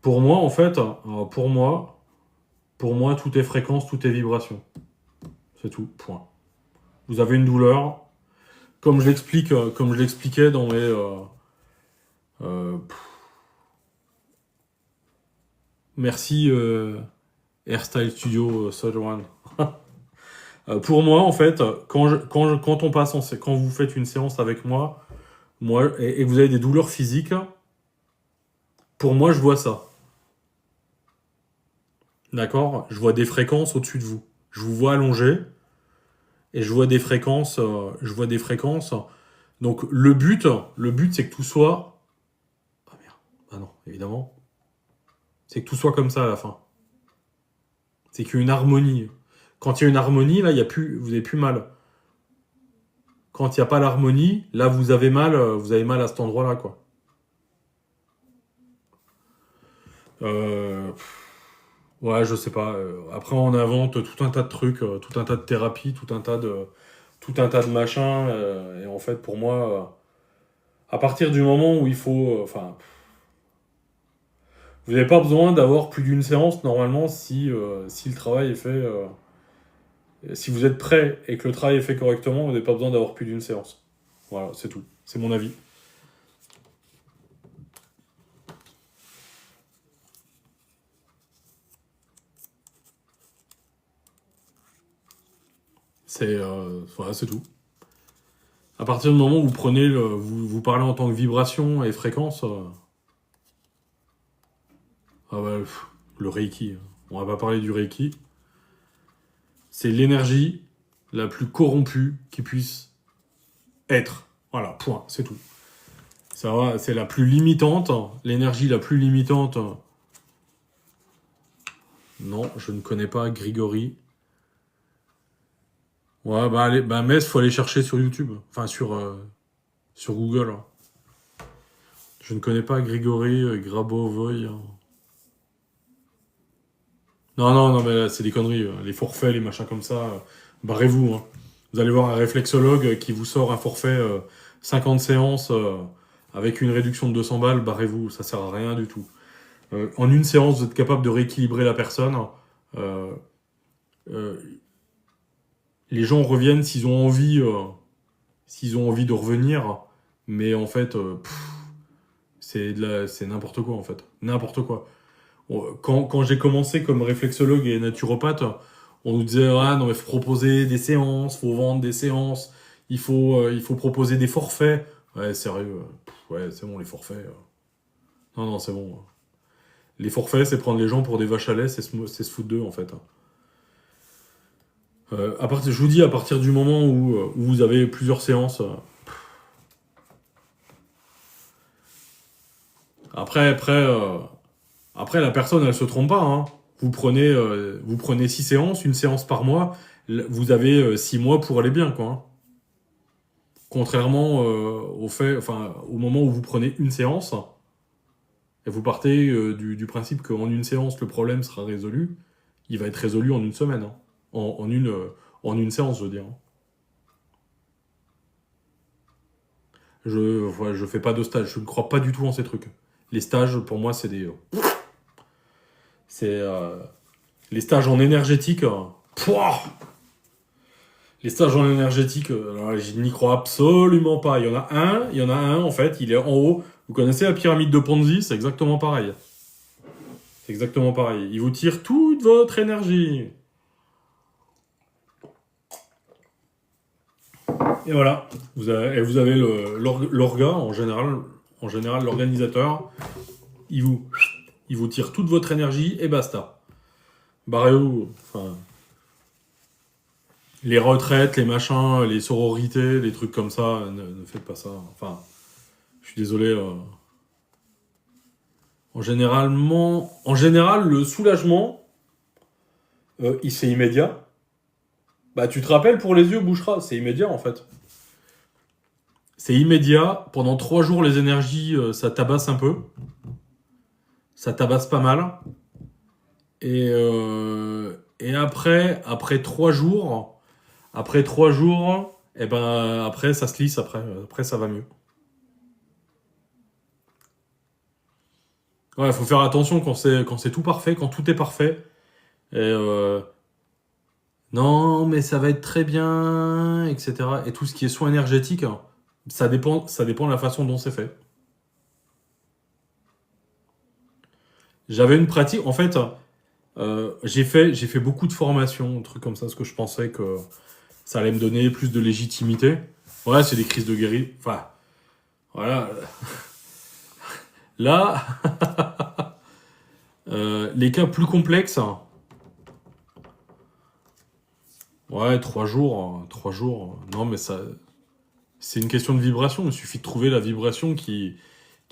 Pour moi, en fait, pour moi, tout est fréquence, tout est vibration. C'est tout, point. Vous avez une douleur, comme je l'expliquais dans mes... euh, merci Hairstyle Studio Third One. Pour moi, en fait, quand on passe quand vous faites une séance avec moi et vous avez des douleurs physiques, pour moi, je vois ça. D'accord? Je vois des fréquences au-dessus de vous. Je vous vois allongé et je vois des fréquences. Donc le but c'est que tout soit. Ah merde. Ah non, évidemment. C'est que tout soit comme ça à la fin. C'est qu'il y a une harmonie. Quand il y a une harmonie, là, il y a plus, vous avez plus mal. Quand il n'y a pas l'harmonie, là, vous avez mal à cet endroit-là, quoi. Euh, ouais, je sais pas. Après, on invente tout un tas de trucs, tout un tas de thérapies, tout un tas de machins. Et en fait, pour moi, à partir du moment où il faut, enfin, vous n'avez pas besoin d'avoir plus d'une séance normalement si le travail est fait. Si vous êtes prêt et que le travail est fait correctement, vous n'avez pas besoin d'avoir plus d'une séance. Voilà, c'est tout. C'est mon avis. Voilà, c'est tout. À partir du moment où vous parlez en tant que vibration et fréquence, ah ouais, le Reiki. On va pas parler du Reiki. C'est l'énergie la plus corrompue qui puisse être. Voilà, point, c'est tout. Ça va, c'est la plus limitante, l'énergie la plus limitante. Non, je ne connais pas Grigori. Ouais, bah, allez, bah Metz, faut aller chercher sur YouTube. Enfin, sur Google, hein. Je ne connais pas Grigori Grabovoy, hein. Non, non, non, mais là, c'est des conneries. Les forfaits, les machins comme ça, barrez-vous, hein. Vous allez voir un réflexologue qui vous sort un forfait 50 séances avec une réduction de 200 balles, barrez-vous, ça sert à rien du tout. En une séance, vous êtes capable de rééquilibrer la personne. Euh, euh, les gens reviennent s'ils ont envie de revenir, mais en fait, c'est n'importe quoi en fait, n'importe quoi. Quand j'ai commencé comme réflexologue et naturopathe, on nous disait ah non mais faut proposer des séances, faut vendre des séances, il faut proposer des forfaits. Ouais sérieux, ouais c'est bon les forfaits. Non non c'est bon. Les forfaits c'est prendre les gens pour des vaches à lait, c'est se foutre d'eux en fait. Je vous dis à partir du moment où vous avez plusieurs séances. Après, après, euh, après, la personne, elle se trompe pas, hein. Vous prenez 6 séances, une séance par mois. Vous avez 6 mois pour aller bien, quoi, hein. Contrairement au moment où vous prenez une séance, et vous partez du principe qu'en une séance, le problème sera résolu. il va être résolu en une semaine. Hein. En une séance, je veux dire. Hein. Je fais pas de stage. Je ne crois pas du tout en ces trucs. Les stages, pour moi, c'est des... c'est... les stages en énergétique... pouah. Les stages en énergétique, alors, je n'y crois absolument pas. Il y en a un, en fait, il est en haut. Vous connaissez la pyramide de Ponzi? C'est exactement pareil. C'est exactement pareil. Il vous tire toute votre énergie. Et voilà. Vous avez l'orga, en général l'organisateur, il vous tire toute votre énergie et basta. Barrez-vous. Enfin, les retraites, les machins, les sororités, les trucs comme ça, ne faites pas ça. Enfin, je suis désolé. En général, le soulagement, c'est immédiat. Bah, tu te rappelles, pour les yeux, bouchera. C'est immédiat, en fait. C'est immédiat. Pendant 3 jours, les énergies, ça tabasse un peu. Ça tabasse pas mal. Et après 3 jours, et ben, après, ça se lisse. Après, ça va mieux. Ouais, faut faire attention quand c'est tout parfait, quand tout est parfait. Et non, mais ça va être très bien, etc. Et tout ce qui est soin énergétique, hein, ça dépend de la façon dont c'est fait. J'avais une pratique, en fait, j'ai fait beaucoup de formations, trucs comme ça, parce que je pensais que ça allait me donner plus de légitimité. Ouais, c'est des crises de guérison. Enfin, voilà. Là, les cas plus complexes, hein, ouais, 3 jours, 3 jours. Non, mais ça, c'est une question de vibration. Il suffit de trouver la vibration qui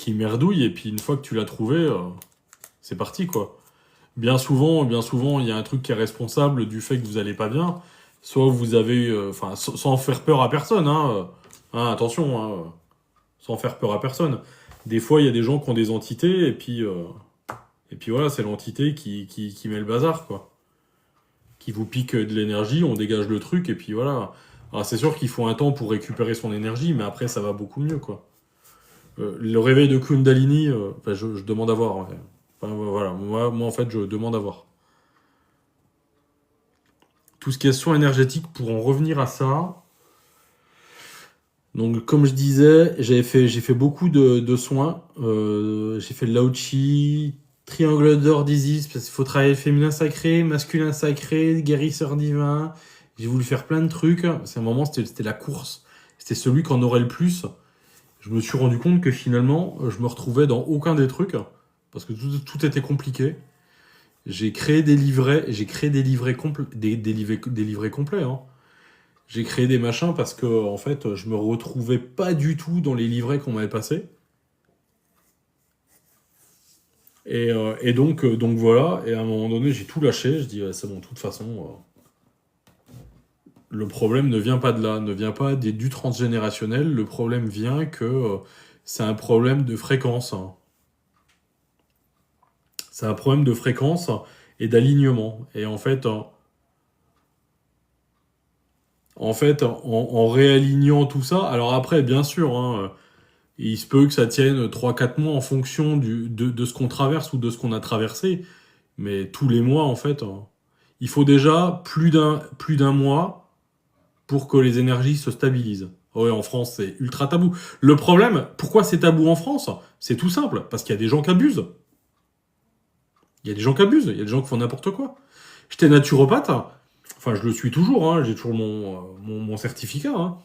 merdouille, et puis une fois que tu l'as trouvée, c'est parti, quoi. Bien souvent, il y a un truc qui est responsable du fait que vous allez pas bien. Soit vous avez, enfin, sans faire peur à personne, hein, attention, hein, sans faire peur à personne. Des fois, il y a des gens qui ont des entités, et puis voilà, c'est l'entité qui met le bazar, quoi. Qui vous pique de l'énergie, on dégage le truc, et puis voilà. Alors, c'est sûr qu'il faut un temps pour récupérer son énergie, mais après, ça va beaucoup mieux, quoi. Le réveil de Kundalini, enfin, je demande à voir, en fait. Enfin, voilà, moi, en fait, je demande à voir. Tout ce qui est soins énergétiques, pour en revenir à ça. Donc, comme je disais, j'ai fait beaucoup de soins. J'ai fait le Lao Chi, triangle d'or d'Isis, parce qu'il faut travailler le féminin sacré, masculin sacré, guérisseur divin. J'ai voulu faire plein de trucs. C'est un moment, c'était la course. C'était celui qui en aurait le plus. Je me suis rendu compte que finalement, je me retrouvais dans aucun des trucs, parce que tout était compliqué. J'ai créé des livrets complets, des livrets complets, hein. J'ai créé des machins parce que, en fait, je me retrouvais pas du tout dans les livrets qu'on m'avait passés. Et donc voilà. Et à un moment donné, j'ai tout lâché. Je dis, ouais, c'est bon, de toute façon, le problème ne vient pas de là, ne vient pas du transgénérationnel. Le problème vient que c'est un problème de fréquence, hein. C'est un problème de fréquence et d'alignement. Et en réalignant tout ça, alors après, bien sûr, hein, il se peut que ça tienne 3 4 mois en fonction de ce qu'on traverse ou de ce qu'on a traversé, mais tous les mois, en fait, hein, il faut déjà plus d'un mois pour que les énergies se stabilisent. Ouais, en France, c'est ultra tabou. Le problème, pourquoi c'est tabou en France? C'est tout simple, parce qu'il y a des gens qui abusent. Il y a des gens qui abusent, il y a des gens qui font n'importe quoi. J'étais naturopathe, enfin je le suis toujours, hein, j'ai toujours mon certificat, hein.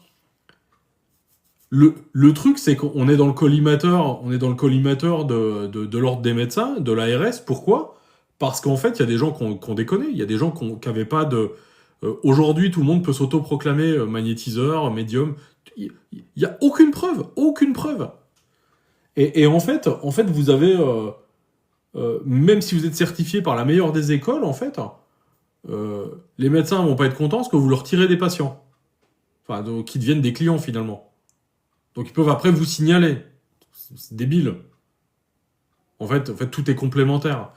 Le truc, c'est qu'on est dans le collimateur, de l'ordre des médecins, de l'ARS. Pourquoi? Parce qu'en fait, il y a des gens qui ont déconné, il y a des gens qui n'avaient pas de... aujourd'hui, tout le monde peut s'autoproclamer magnétiseur, médium. Il n'y a aucune preuve, aucune preuve. Et en fait, vous avez... même si vous êtes certifié par la meilleure des écoles, en fait, les médecins vont pas être contents parce que vous leur tirez des patients. Enfin, donc, qui deviennent des clients, finalement. Donc ils peuvent après vous signaler. C'est débile. En fait, tout est complémentaire.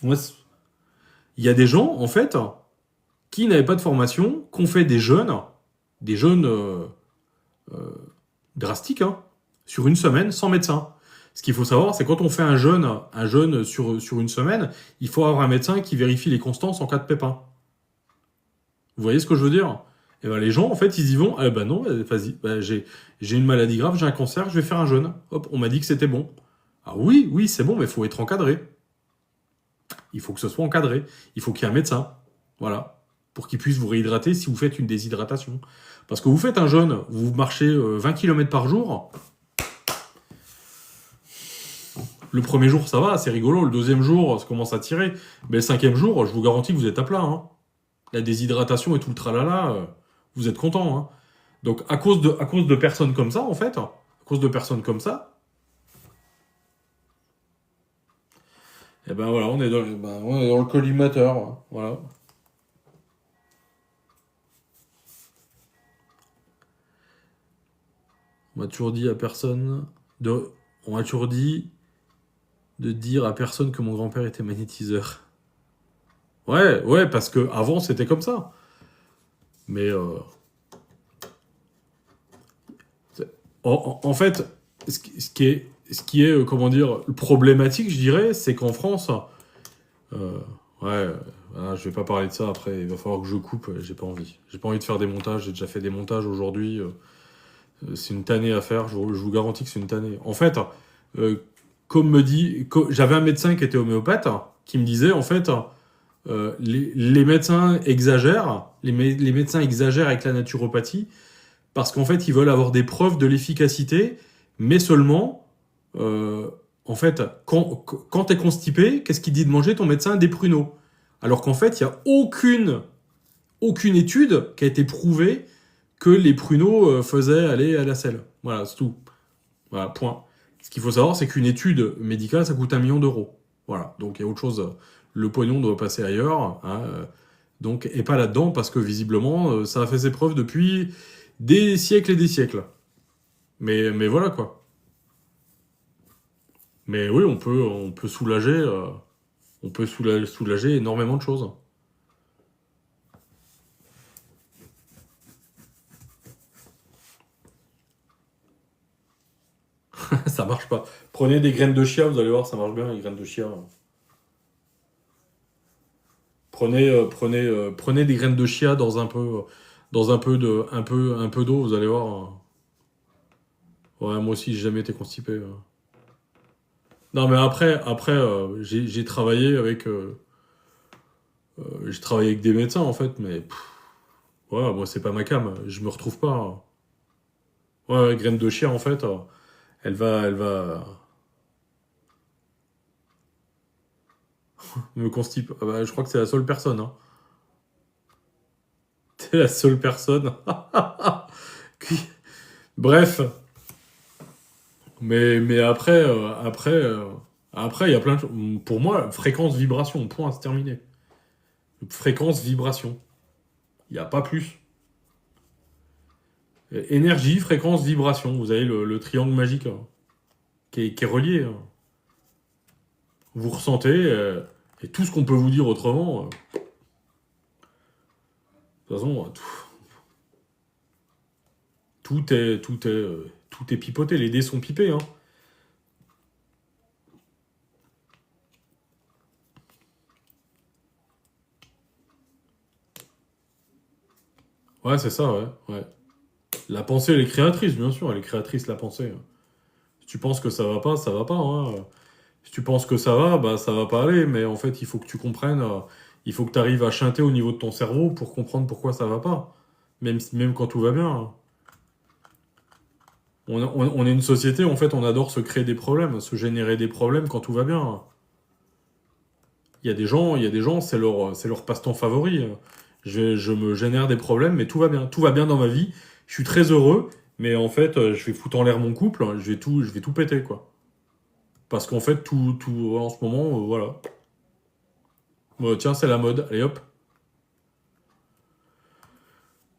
Moi, Il y a des gens, en fait, qui n'avaient pas de formation, qui ont fait des jeûnes drastiques, hein, sur une semaine, sans médecin. Ce qu'il faut savoir, c'est quand on fait un jeûne sur une semaine, il faut avoir un médecin qui vérifie les constances en cas de pépin. Vous voyez ce que je veux dire? Et ben les gens, en fait, ils y vont. Ah ben non, vas-y, j'ai une maladie grave, j'ai un cancer, je vais faire un jeûne. Hop, on m'a dit que c'était bon. Ah oui, oui, c'est bon, mais il faut être encadré. Il faut que ce soit encadré. Il faut qu'il y ait un médecin. Voilà. Pour qu'il puisse vous réhydrater si vous faites une déshydratation. Parce que vous faites un jeûne, vous marchez 20 km par jour. Le premier jour, ça va, c'est rigolo. Le deuxième jour, ça commence à tirer. Mais le cinquième jour, je vous garantis que vous êtes à plat. Hein. La déshydratation et tout le tralala, vous êtes content. Hein. Donc, à cause de personnes comme ça, en fait, à cause de personnes comme ça, et ben voilà, on est dans le collimateur. Hein. Voilà. On m'a toujours dit à personne de, on m'a toujours dit de dire à personne que mon grand-père était magnétiseur. Ouais, ouais, parce que avant c'était comme ça. Mais en fait, ce qui est, comment dire, problématique, je dirais, c'est qu'en France, euh, ouais, je vais pas parler de ça après. Il va falloir que je coupe. J'ai pas envie. J'ai pas envie de faire des montages. J'ai déjà fait des montages aujourd'hui. C'est une tannée à faire. Je vous garantis que c'est une tannée. En fait, euh, j'avais un médecin qui était homéopathe qui me disait en fait. Les médecins exagèrent, les médecins exagèrent avec la naturopathie parce qu'en fait ils veulent avoir des preuves de l'efficacité, mais seulement, en fait, quand t'es constipé, qu'est-ce qu'il dit de manger ton médecin? Des pruneaux. Alors qu'en fait, il n'y a aucune étude qui a été prouvée que les pruneaux faisaient aller à la selle. Voilà, c'est tout. Voilà, point. Ce qu'il faut savoir, c'est qu'une étude médicale, ça coûte 1 million d'euros. Voilà, donc il y a autre chose. Le pognon doit passer ailleurs, hein, donc, et pas là-dedans, parce que visiblement, ça a fait ses preuves depuis des siècles et des siècles. Mais voilà quoi. Mais oui, on peut soulager énormément de choses. Ça marche pas. Prenez des graines de chia, vous allez voir, ça marche bien, les graines de chia. Prenez des graines de chia dans un peu d'eau, vous allez voir. Ouais, moi aussi, j'ai jamais été constipé. Non, mais après, j'ai travaillé avec des médecins en fait, mais ouais, moi c'est pas ma cam, je me retrouve pas. Ouais, ouais, graine de chia en fait, elle va me constiper. Ah bah, je crois que c'est la seule personne. Hein. C'est la seule personne. qui- Bref, mais après, il y a plein de choses. Pour moi, fréquence vibration, point, c'est terminé. Fréquence vibration, il n'y a pas plus. Énergie, fréquence, vibration, vous avez le triangle magique hein, qui est relié. Hein. Vous ressentez, et tout ce qu'on peut vous dire autrement, de toute façon, tout est pipoté, les dés sont pipés. Hein. Ouais, c'est ça, ouais, ouais. La pensée, elle est créatrice, bien sûr, elle est créatrice, la pensée. Hein. Si tu penses que ça va pas, ça va pas. Hein. Si tu penses que ça va, bah ça va pas aller, mais en fait, il faut que tu comprennes, il faut que tu arrives à chanter au niveau de ton cerveau pour comprendre pourquoi ça va pas. Même quand tout va bien. Hein. On est une société, en fait, on adore se créer des problèmes, se générer des problèmes quand tout va bien. Il y a des gens, c'est leur passe-temps favori. Je me génère des problèmes, mais tout va bien. Tout va bien dans ma vie. Je suis très heureux, mais en fait, je vais foutre en l'air mon couple. Je vais tout péter, quoi. Parce qu'en fait, tout, en ce moment, voilà. Tiens, c'est la mode. Allez, hop.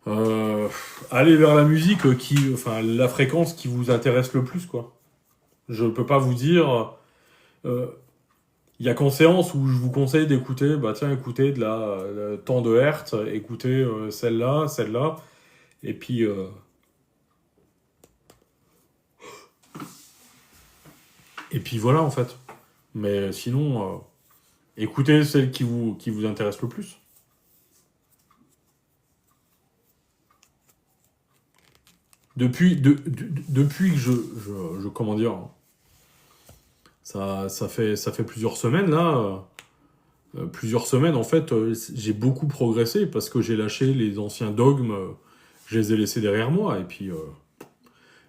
Euh, Allez vers la musique enfin, la fréquence qui vous intéresse le plus, quoi. Je peux pas vous dire. euh, Il y a qu'en séance où je vous conseille d'écouter, bah tiens, écoutez tant de hertz, écoutez celle-là, celle-là, et puis, voilà en fait. Mais sinon, écoutez celle qui vous intéresse le plus. Depuis que comment dire, ça fait plusieurs semaines là, plusieurs semaines en fait, j'ai beaucoup progressé parce que j'ai lâché les anciens dogmes, je les ai laissés derrière moi et puis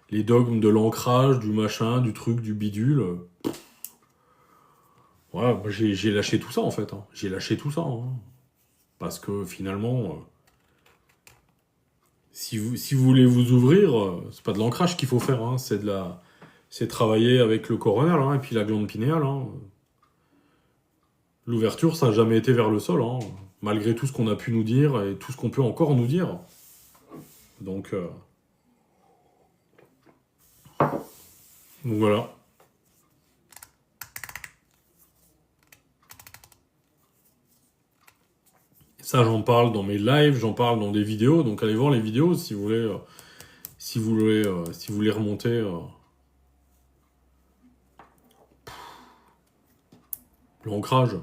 les dogmes de l'ancrage, du machin, du truc, du bidule. Ouais, moi, j'ai lâché tout ça en fait, hein. J'ai lâché tout ça, hein. Parce que finalement, si vous voulez vous ouvrir, c'est pas de l'ancrage qu'il faut faire, hein, c'est travailler avec le coronal hein, et puis la glande pinéale, hein. L'ouverture, ça n'a jamais été vers le sol, hein, malgré tout ce qu'on a pu nous dire et tout ce qu'on peut encore nous dire. Donc voilà. Ça, j'en parle dans mes lives, j'en parle dans des vidéos, donc allez voir les vidéos si vous voulez, si vous voulez remonter. L'ancrage.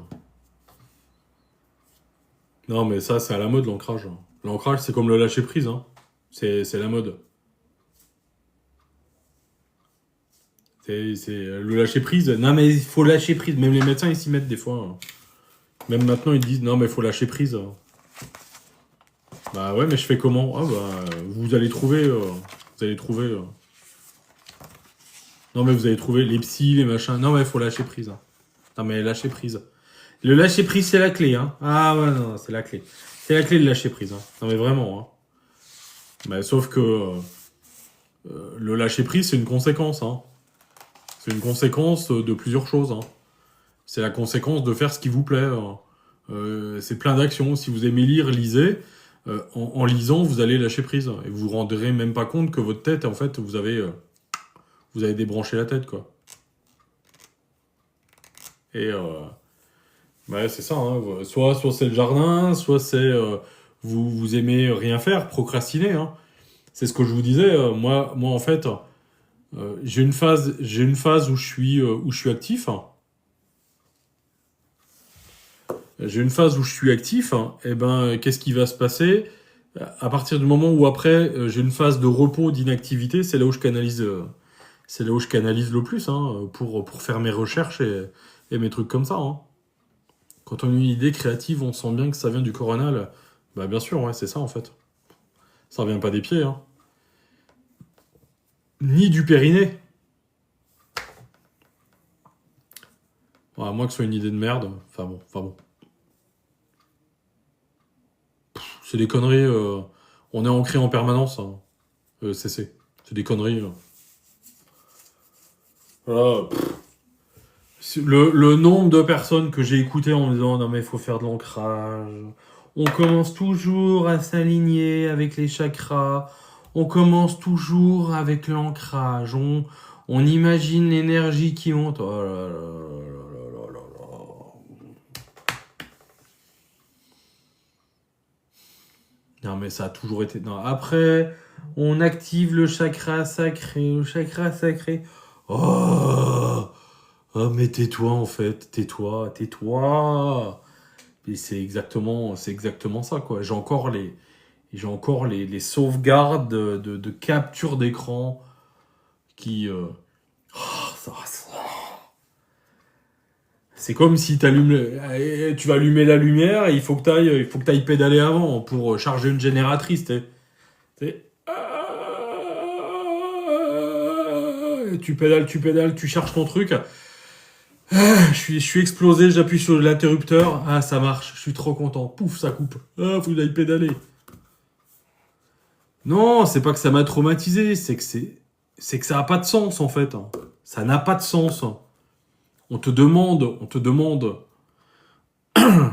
Non, mais ça, c'est à la mode, l'ancrage. L'ancrage, c'est comme le lâcher-prise, hein. C'est la mode. C'est le lâcher-prise. Non, mais il faut lâcher prise. Même les médecins, ils s'y mettent des fois, hein. Même maintenant, ils disent, non, mais il faut lâcher prise, hein. Bah ouais, mais je fais comment? Ah bah, vous allez trouver... vous allez trouver... Non, mais vous allez trouver les psys, les machins. Non, mais il faut lâcher prise, hein. Non, mais lâcher prise. Le lâcher prise, c'est la clé, hein. Ah ouais, non, c'est la clé. C'est la clé de lâcher prise, hein. Non, mais vraiment, hein. Mais sauf que le lâcher prise, c'est une conséquence, hein. C'est une conséquence de plusieurs choses, hein. C'est la conséquence de faire ce qui vous plaît, hein. C'est plein d'actions. Si vous aimez lire, lisez. En lisant, vous allez lâcher prise. Et vous vous rendrez même pas compte que votre tête, en fait, vous avez débranché la tête, quoi. Et ouais, c'est ça, hein. Soit c'est le jardin, soit c'est vous aimez rien faire, procrastiner, hein. C'est ce que je vous disais. Moi, en fait, j'ai une phase où je suis actif, hein. J'ai une phase où je suis actif, hein. Et ben, qu'est-ce qui va se passer? À partir du moment où après, j'ai une phase de repos, d'inactivité, c'est là où je canalise, le plus, hein, pour faire mes recherches et mes trucs comme ça, hein. Quand on a une idée créative, on sent bien que ça vient du coronal. Bah bien sûr, ouais, c'est ça en fait. Ça vient pas des pieds, hein. Ni du périnée. Bon, à moins que ce soit une idée de merde. Enfin bon. C'est des conneries. On est ancré en permanence, hein. CC. C'est des conneries. Voilà. Le nombre de personnes que j'ai écoutées en me disant non mais il faut faire de l'ancrage. On commence toujours à s'aligner avec les chakras. On commence toujours avec l'ancrage. On imagine l'énergie qui monte. Oh là là là là là là. Non mais ça a toujours été... Non, après, on active le chakra sacré. Le chakra sacré. Oh, oh mais tais-toi en fait. Tais-toi. Et c'est exactement ça, quoi. J'ai encore les sauvegardes de capture d'écran qui... c'est comme si tu vas allumer la lumière et il faut que t'ailles pédaler avant pour charger une génératrice, tu pédales, tu charges ton truc. Je suis explosé, j'appuie sur l'interrupteur. Ah, ça marche, je suis trop content. Pouf, ça coupe. Ah, faut que j'aille pédaler. Non, c'est pas que ça m'a traumatisé, c'est que ça a pas de sens en fait, hein. Ça n'a pas de sens. On te demande. Il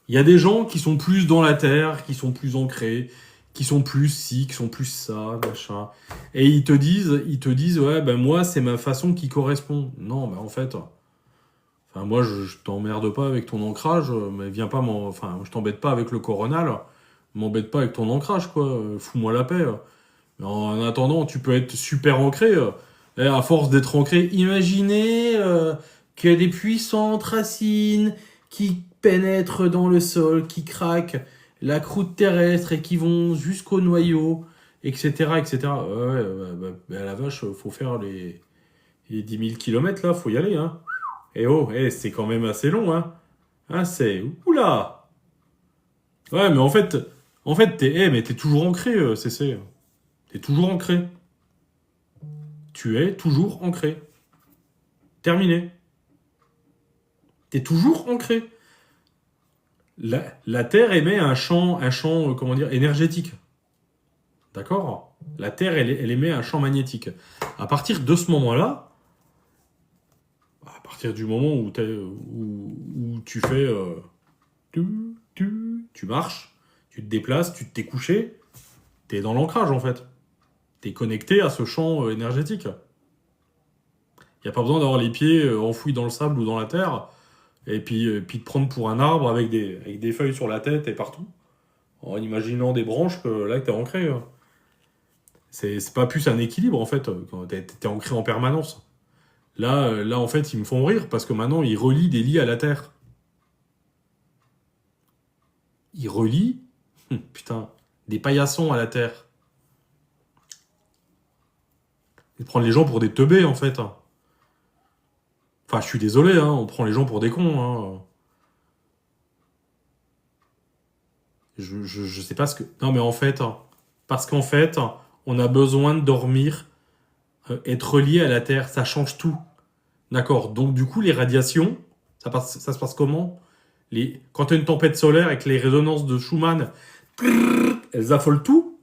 y a des gens qui sont plus dans la terre, qui sont plus ancrés, qui sont plus ci, qui sont plus ça, machin. Et ils te disent, ouais, ben moi, c'est ma façon qui correspond. Non, mais en fait, Enfin, moi, je t'emmerde pas avec ton ancrage, mais viens pas m'en... Enfin, je t'embête pas avec le coronal, m'embête pas avec ton ancrage, quoi. Fous-moi la paix. Mais en attendant, tu peux être super ancré. Et à force d'être ancré, imaginez qu'il y a des puissantes racines qui pénètrent dans le sol, qui craquent la croûte terrestre et qui vont jusqu'au noyau, etc., etc. À la vache, faut faire les 10 000 kilomètres là, faut y aller, hein. Et oh, c'est quand même assez long, hein. Hein, c'est... Oula! Ouais, mais en fait, t'es toujours ancré, CC. T'es toujours ancré. Tu es toujours ancré. Terminé. T'es toujours ancré. La Terre émet un champ, comment dire, énergétique. D'accord? La Terre, elle émet un champ magnétique. À partir de ce moment-là, à partir du moment où tu fais... tu marches, tu te déplaces, tu t'es couché, t'es dans l'ancrage en fait. T'es connecté à ce champ énergétique. Il n'y a pas besoin d'avoir les pieds enfouis dans le sable ou dans la terre, et puis de prendre pour un arbre avec des feuilles sur la tête et partout, en imaginant des branches que là, que t'es ancré. C'est pas plus un équilibre, en fait, quand t'es ancré en permanence. Là, en fait, ils me font rire, parce que maintenant, ils relient des lits à la terre. Ils relient, putain, des paillassons à la terre. Ils prennent les gens pour des teubés, en fait. Enfin, je suis désolé, hein, on prend les gens pour des cons, hein. Je sais pas ce que... Non, mais en fait, parce qu'en fait, on a besoin de dormir, être relié à la Terre, ça change tout. D'accord? Donc, du coup, les radiations, ça se passe comment? Quand tu as une tempête solaire avec les résonances de Schumann, elles affolent tout.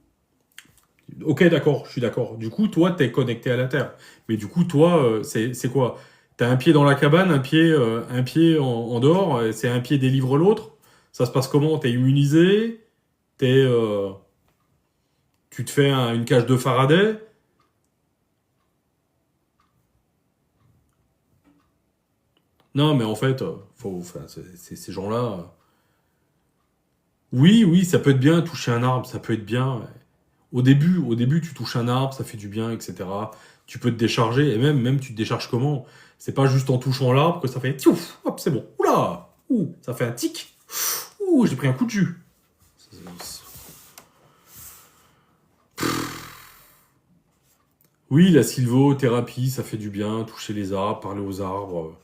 Ok, d'accord, je suis d'accord. Du coup, toi, t'es connecté à la Terre. Mais du coup, toi, c'est quoi? T'as un pied dans la cabane, un pied en dehors, c'est un pied délivre l'autre. Ça se passe comment? T'es immunisé? T'es, tu te fais une cage de Faraday? Non, mais en fait, enfin, ces gens-là. Oui, oui, ça peut être bien toucher un arbre, ça peut être bien. Au début, tu touches un arbre, ça fait du bien, etc. Tu peux te décharger, et même tu te décharges comment? C'est pas juste en touchant l'arbre que ça fait tiouf, hop, c'est bon. Oula, ouh, ça fait un tic. Ouh, j'ai pris un coup de jus. Oui, la sylvothérapie, ça fait du bien, toucher les arbres, parler aux arbres,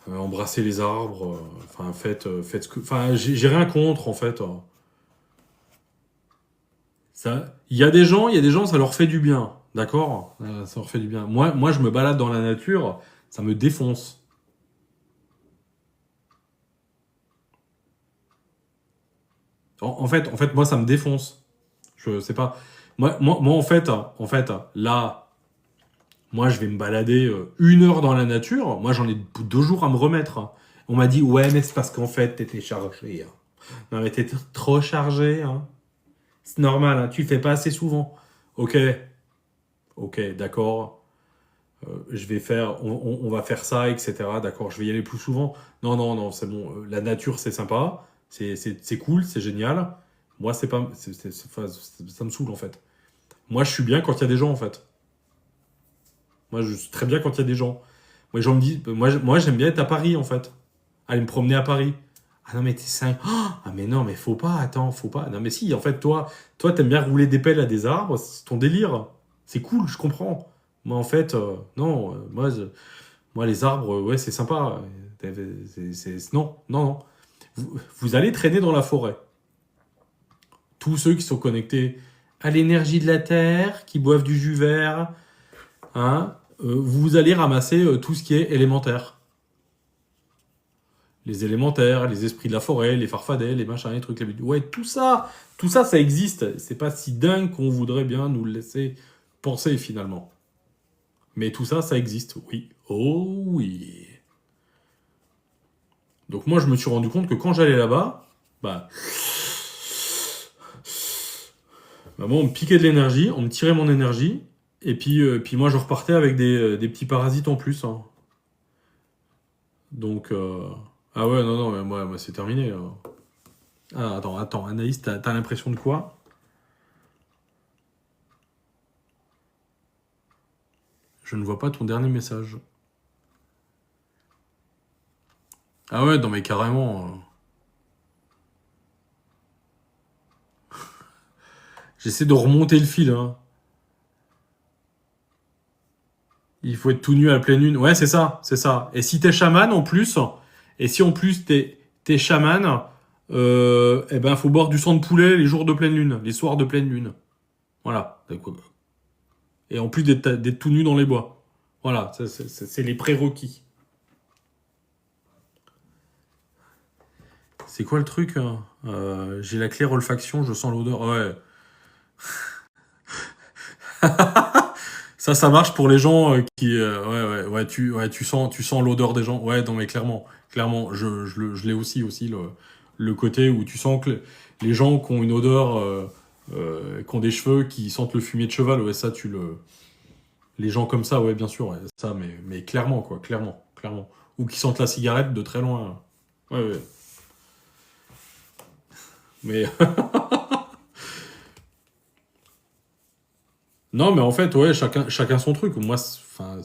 embrasser les arbres. Enfin, faites ce que. Enfin, j'ai rien contre en fait. Il y a des gens, ça leur fait du bien, d'accord? Ça leur fait du bien. Moi, je me balade dans la nature, ça me défonce. En fait, moi, ça me défonce. Je sais pas. Moi, en fait, là, moi, je vais me balader 1 heure dans la nature. Moi, j'en ai 2 jours à me remettre. On m'a dit, ouais, mais c'est parce qu'en fait, t'étais chargé, hein. Non, mais t'étais trop chargé, hein. C'est normal, hein. Tu le fais pas assez souvent. Ok, ok, d'accord. On va faire ça, etc. D'accord, je vais y aller plus souvent. Non, non, non, c'est bon. La nature, c'est sympa. C'est cool, c'est génial. Moi, c'est pas, enfin, ça me saoule, en fait. Moi, je suis bien quand il y a des gens, en fait. Moi, je suis très bien quand il y a des gens. Moi, les gens me disent, moi, j'aime bien être à Paris, en fait. Aller me promener à Paris. Ah non, mais t'es cinq. Ah, mais non, mais faut pas, attends, faut pas. Non, mais si, en fait, toi, t'aimes bien rouler des pelles à des arbres, c'est ton délire. C'est cool, je comprends. Moi, en fait, non, moi, les arbres, ouais, c'est sympa. Non, non, non. Vous allez traîner dans la forêt. Tous ceux qui sont connectés à l'énergie de la Terre, qui boivent du jus vert, hein, vous allez ramasser tout ce qui est élémentaire. Les élémentaires, les esprits de la forêt, les farfadets, les machins, les trucs, les... Ouais, tout ça, ça existe. C'est pas si dingue qu'on voudrait bien nous le laisser penser finalement. Mais tout ça, ça existe, oui. Oh oui. Donc moi, je me suis rendu compte que quand j'allais là-bas, moi, on me piquait de l'énergie, on me tirait mon énergie, et puis moi, je repartais avec des petits parasites en plus, hein. Donc, ah ouais, non, non, mais moi, c'est terminé. Ah, attends, Anaïs, t'as l'impression de quoi? Je ne vois pas ton dernier message. Ah ouais, non, mais carrément. J'essaie de remonter le fil, hein. Il faut être tout nu à la pleine lune. Ouais, c'est ça, c'est ça. Et si t'es chaman en plus, et si en plus t'es chaman, eh ben faut boire du sang de poulet les jours de pleine lune, les soirs de pleine lune. Voilà. Et en plus d'être tout nu dans les bois. Voilà, c'est les prérequis. C'est quoi le truc, hein? J'ai la claire olfaction, je sens l'odeur. Ouais. Ça marche pour les gens qui, ouais, tu sens l'odeur des gens. Ouais, non, mais clairement, je l'ai aussi le côté où tu sens que les gens qui ont une odeur, qui ont des cheveux, qui sentent le fumier de cheval, ouais, les gens comme ça, ouais, bien sûr, ouais, ça, mais clairement, quoi, clairement. Ou qui sentent la cigarette de très loin. Ouais, ouais. Mais, non, mais en fait, ouais, chacun son truc. Moi, enfin,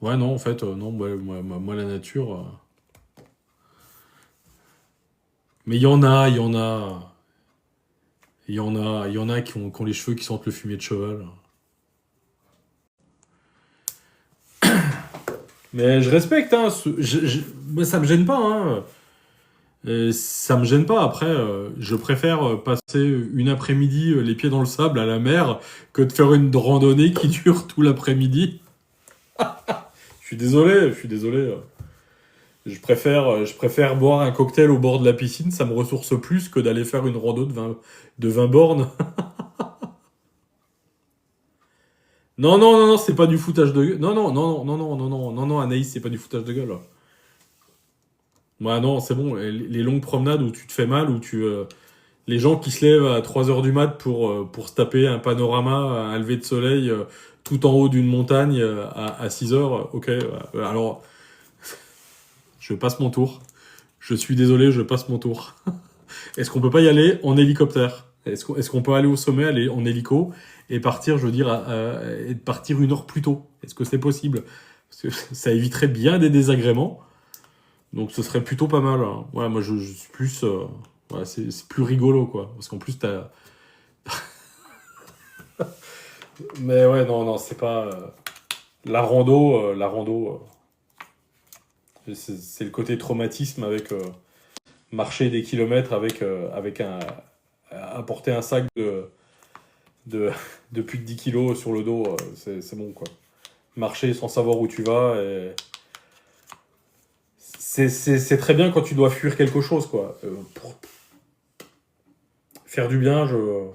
ouais, non, en fait, non, moi, la nature. Mais il y en a qui ont les cheveux qui sentent le fumier de cheval. Mais je respecte, hein. Moi, ça me gêne pas, hein. Ça me gêne pas. Après, je préfère passer une après-midi les pieds dans le sable à la mer que de faire une randonnée qui dure tout l'après-midi. Je suis désolé. Je préfère boire un cocktail au bord de la piscine, ça me ressource plus que d'aller faire une rando de 20 bornes. Non, non, non, non, c'est pas du foutage de gueule. Non, non, non, non, non, non, non, non, non, Anaïs, c'est pas du foutage de gueule. Moi, non, c'est bon. Les longues promenades où tu te fais mal, les gens qui se lèvent à 3 heures du mat pour se taper un panorama, un lever de soleil tout en haut d'une montagne à 6 heures, ok. Alors, je passe mon tour. Je suis désolé, je passe mon tour. Est-ce qu'on peut pas y aller en hélicoptère? Est-ce qu'on peut aller au sommet, aller en hélico et partir, je veux dire, et partir 1 heure plus tôt? Est-ce que c'est possible? Parce que ça éviterait bien des désagréments. Donc ce serait plutôt pas mal, hein. Ouais, moi je suis plus. Ouais, c'est plus rigolo, quoi. Parce qu'en plus, t'as. Mais ouais, non, non, c'est pas. La rando, c'est le côté traumatisme avec marcher des kilomètres avec apporter un sac de, de plus de 10 kilos sur le dos, c'est bon, quoi. Marcher sans savoir où tu vas, c'est très bien quand tu dois fuir quelque chose, quoi. Pour faire du bien, ouais,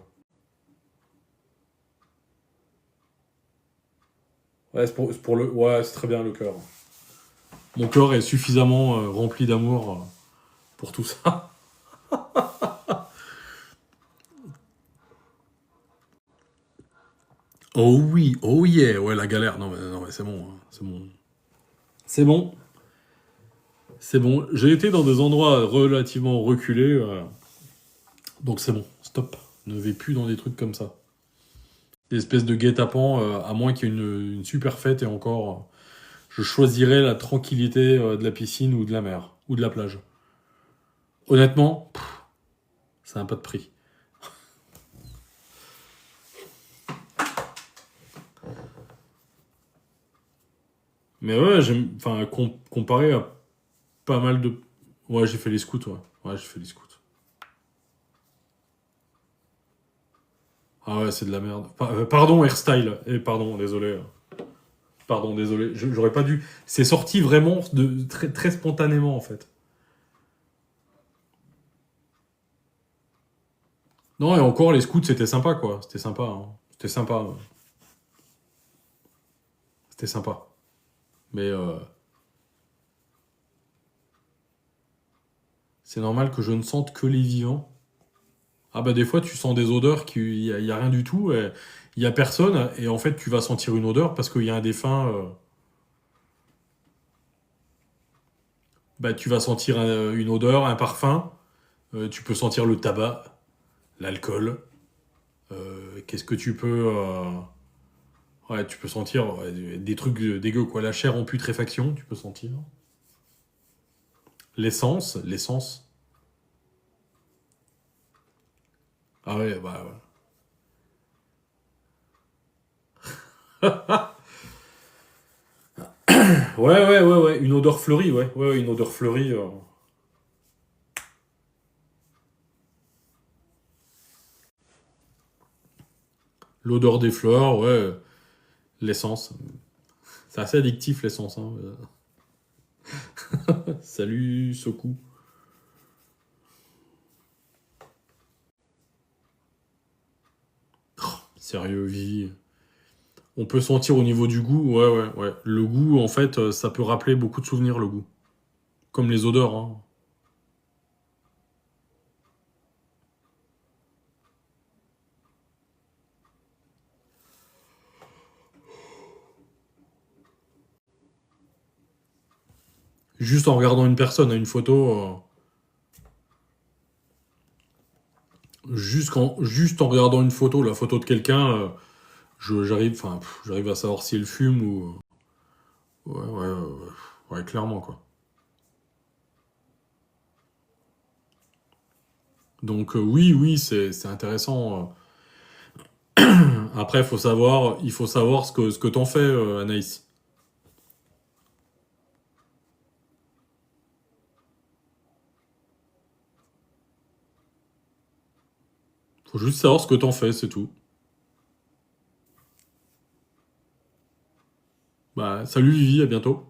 ouais, c'est très bien le cœur. Mon cœur est suffisamment rempli d'amour pour tout ça. Oh oui, oh yeah, ouais, la galère. Non, mais c'est bon, hein, c'est bon. C'est bon, c'est bon. J'ai été dans des endroits relativement reculés, donc c'est bon, stop. Ne vais plus dans des trucs comme ça. Des espèces de guet-apens, à moins qu'il y ait une super fête et encore, je choisirais la tranquillité de la piscine ou de la mer, ou de la plage. Honnêtement, ça n'a pas de prix. Mais ouais, enfin, comparé à pas mal de. Ouais, j'ai fait les scouts, ouais. Ouais, j'ai fait les scouts. Ah ouais, c'est de la merde. Pardon, Airstyle. Pardon, désolé. Pardon, désolé. J'aurais pas dû. C'est sorti vraiment très, très spontanément, en fait. Non, et encore, les scouts, c'était sympa, quoi. C'était sympa, hein. C'était sympa. C'était sympa. Mais c'est normal que je ne sente que les vivants. Ah bah des fois, tu sens des odeurs y a rien du tout. Il y a personne. Et en fait, tu vas sentir une odeur parce qu'il y a un défunt. bah, tu vas sentir une odeur, un parfum. Tu peux sentir le tabac, l'alcool. Qu'est-ce que tu peux... Ouais, tu peux sentir des trucs dégueux, quoi. La chair en putréfaction, tu peux sentir. L'essence. Ah ouais, bah... Ouais, une odeur fleurie, ouais, une odeur fleurie. L'odeur des fleurs, ouais, l'essence. C'est assez addictif, l'essence, hein. Salut, Soku. Sérieux, vie. On peut sentir au niveau du goût, ouais. Le goût, en fait, ça peut rappeler beaucoup de souvenirs, le goût. Comme les odeurs, hein. Juste en regardant une personne, une photo, juste en regardant une photo, la photo de quelqu'un, j'arrive à savoir si elle fume ou... Ouais, clairement, quoi. Donc oui, c'est intéressant. Après, il faut savoir ce que t'en fais, Anaïs. Faut juste savoir ce que t'en fais, c'est tout. Bah, salut Vivi, à bientôt.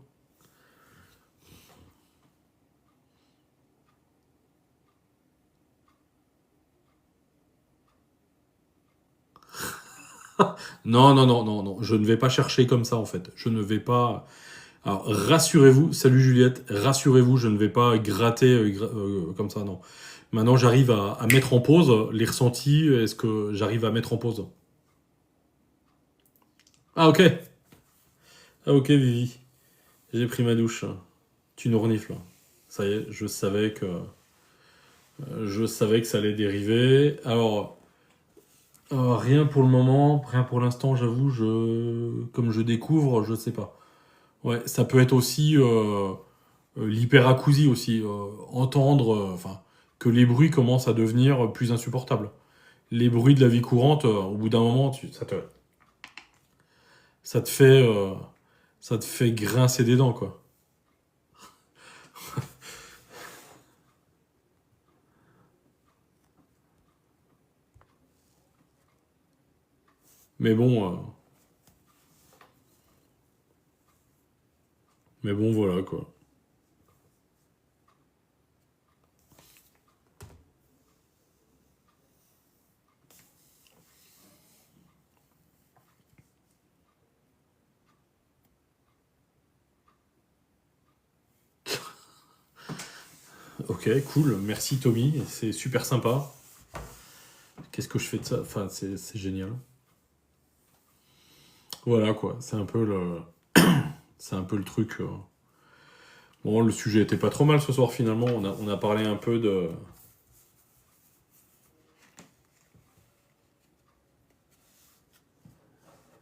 Non, je ne vais pas chercher comme ça, en fait. Je ne vais pas... Alors, rassurez-vous, salut Juliette, rassurez-vous, je ne vais pas gratter comme ça, non. Maintenant, j'arrive à mettre en pause les ressentis. Est-ce que j'arrive à mettre en pause? Ah, ok. Ah, ok, Vivi. J'ai pris ma douche. Tu nous renifles. Ça y est, je savais que ça allait dériver. Alors, rien pour le moment, rien pour l'instant, j'avoue, comme je découvre, je sais pas. Ouais, ça peut être aussi l'hyperacousie aussi, entendre, enfin, que les bruits commencent à devenir plus insupportables. Les bruits de la vie courante, au bout d'un moment, ça te fait, euh, ça te fait grincer des dents, quoi. Mais bon, voilà, quoi. Ok, cool, merci Tommy, c'est super sympa. Qu'est-ce que je fais de ça? Enfin, c'est génial. Voilà, quoi, c'est un peu le truc. Bon, le sujet était pas trop mal ce soir finalement. On a parlé un peu de.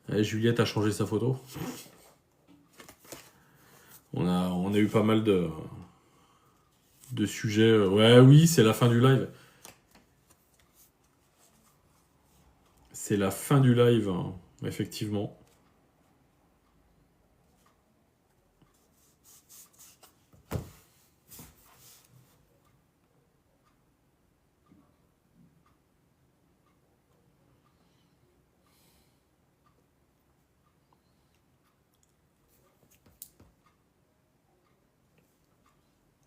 Juliette a changé sa photo. On a eu pas mal de sujets. Ouais, oui, c'est la fin du live. C'est la fin du live, hein, effectivement.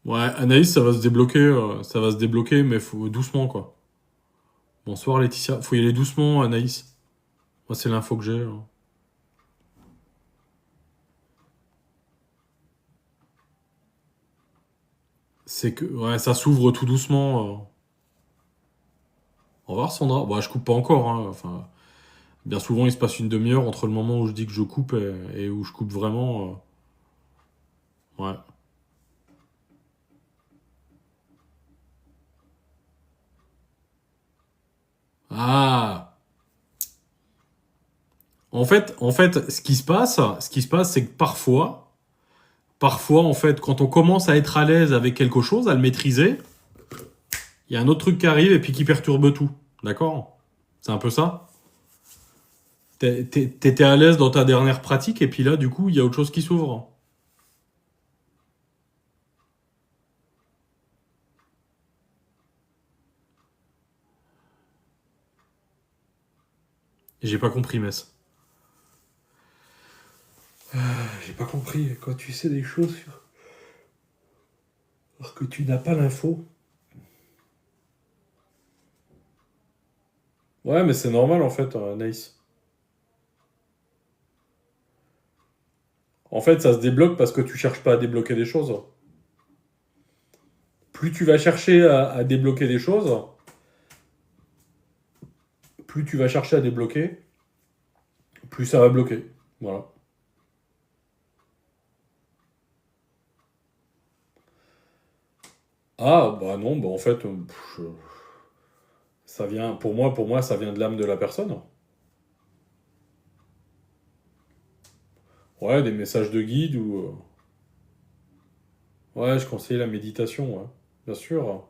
Ouais, Anaïs, ça va se débloquer, mais faut doucement quoi. Bonsoir Laetitia, faut y aller doucement, Anaïs. Moi, c'est l'info que j'ai, hein. C'est que ouais, ça s'ouvre tout doucement. Au revoir Sandra. Bah, je coupe pas encore, hein. Enfin, bien souvent, il se passe une demi-heure entre le moment où je dis que je coupe et où je coupe vraiment. Ouais. Ah. En fait, ce qui se passe, c'est que parfois, en fait, quand on commence à être à l'aise avec quelque chose, à le maîtriser, il y a un autre truc qui arrive et puis qui perturbe tout. D'accord? C'est un peu ça? T'étais à l'aise dans ta dernière pratique et puis là, du coup, il y a autre chose qui s'ouvre. J'ai pas compris, Mess. J'ai pas compris. Quand tu sais des choses alors que tu n'as pas l'info. Ouais, mais c'est normal en fait, Nice. En fait, ça se débloque parce que tu cherches pas à débloquer des choses. Plus tu vas chercher à débloquer des choses, plus tu vas chercher à débloquer, plus ça va bloquer. Voilà. Ah, bah non, bah en fait, ça vient, pour moi, ça vient de l'âme de la personne. Ouais, des messages de guide ou. Ouais, je conseille la méditation, ouais. Bien sûr.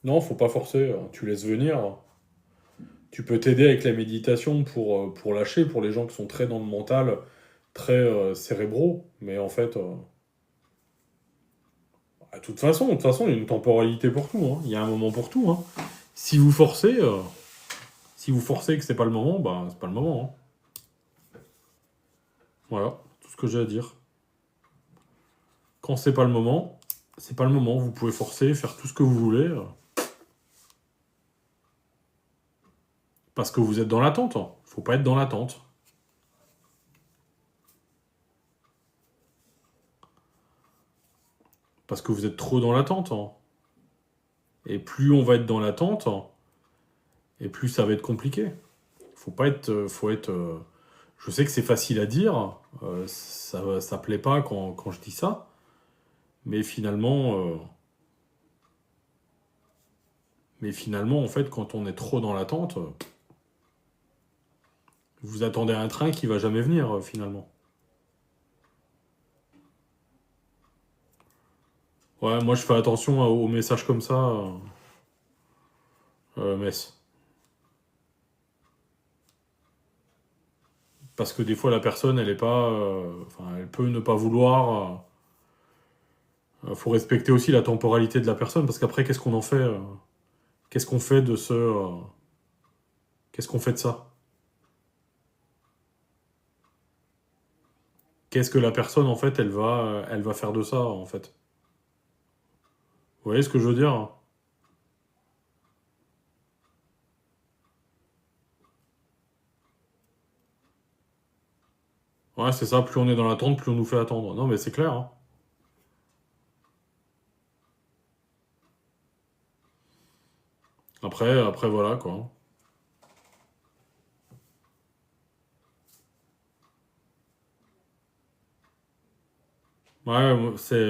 Non, faut pas forcer, tu laisses venir. Tu peux t'aider avec la méditation pour lâcher, pour les gens qui sont très dans le mental, très cérébraux. Mais en fait, de toute façon, il y a une temporalité pour tout, hein. Il y a un moment pour tout, hein. Si vous forcez, euh, si vous forcez que c'est pas le moment, bah c'est pas le moment, hein. Voilà, tout ce que j'ai à dire. Quand c'est pas le moment, c'est pas le moment. Vous pouvez forcer, faire tout ce que vous voulez, parce que vous êtes dans l'attente, hein. Faut pas être dans l'attente. Parce que vous êtes trop dans l'attente, hein. Et plus on va être dans l'attente, et plus ça va être compliqué. Je sais que c'est facile à dire, ça plaît pas quand je dis ça, mais finalement, en fait, quand on est trop dans l'attente, vous attendez un train qui va jamais venir, finalement. Ouais, moi je fais attention aux messages comme ça, Mess. Parce que des fois, la personne, elle est pas. Enfin, elle peut ne pas vouloir. Faut respecter aussi la temporalité de la personne, parce qu'après, qu'est-ce qu'on en fait Qu'est-ce qu'on fait de ce. Qu'est-ce qu'on fait de ça? Qu'est-ce que la personne, en fait, elle va faire de ça, en fait? Vous voyez ce que je veux dire? Ouais, c'est ça, plus on est dans l'attente, plus on nous fait attendre. Non, mais c'est clair, hein. Après, voilà, quoi. Ouais, c'est.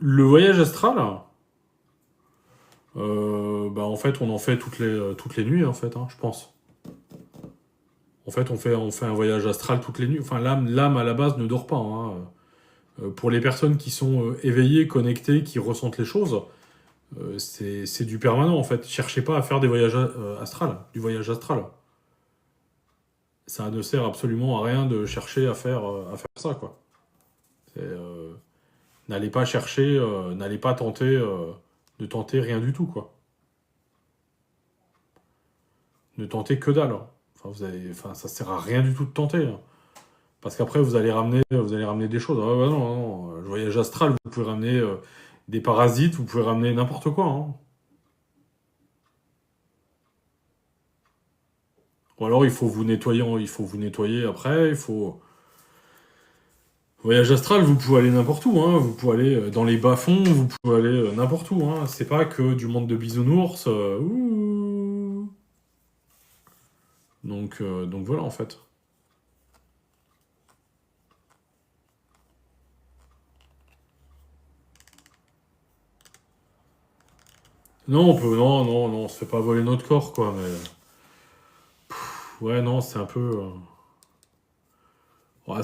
Le voyage astral, bah, en fait, on en fait toutes les nuits, en fait, hein, je pense. En fait, on fait un voyage astral toutes les nuits. Enfin, l'âme à la base ne dort pas, hein. Pour les personnes qui sont éveillées, connectées, qui ressentent les choses, c'est du permanent, en fait. Cherchez pas à faire des voyages astral, du voyage astral. Ça ne sert absolument à rien de chercher à faire ça, quoi. N'allez pas chercher, n'allez pas tenter de tenter rien du tout, quoi. Ne tentez que dalle, hein. Enfin, ça sert à rien du tout de tenter, hein. Parce qu'après, vous allez ramener des choses. Ah ouais, non, non, non. Le voyage astral, vous pouvez ramener des parasites, vous pouvez ramener n'importe quoi, hein. Ou alors, il faut vous nettoyer après. Voyage astral, vous pouvez aller n'importe où, hein. Vous pouvez aller dans les bas-fonds, vous pouvez aller n'importe où, hein. C'est pas que du monde de bisounours. Ouh. Donc voilà, en fait. Non, non, on se fait pas voler notre corps, quoi, mais... Ouais, non, c'est un peu... ouais,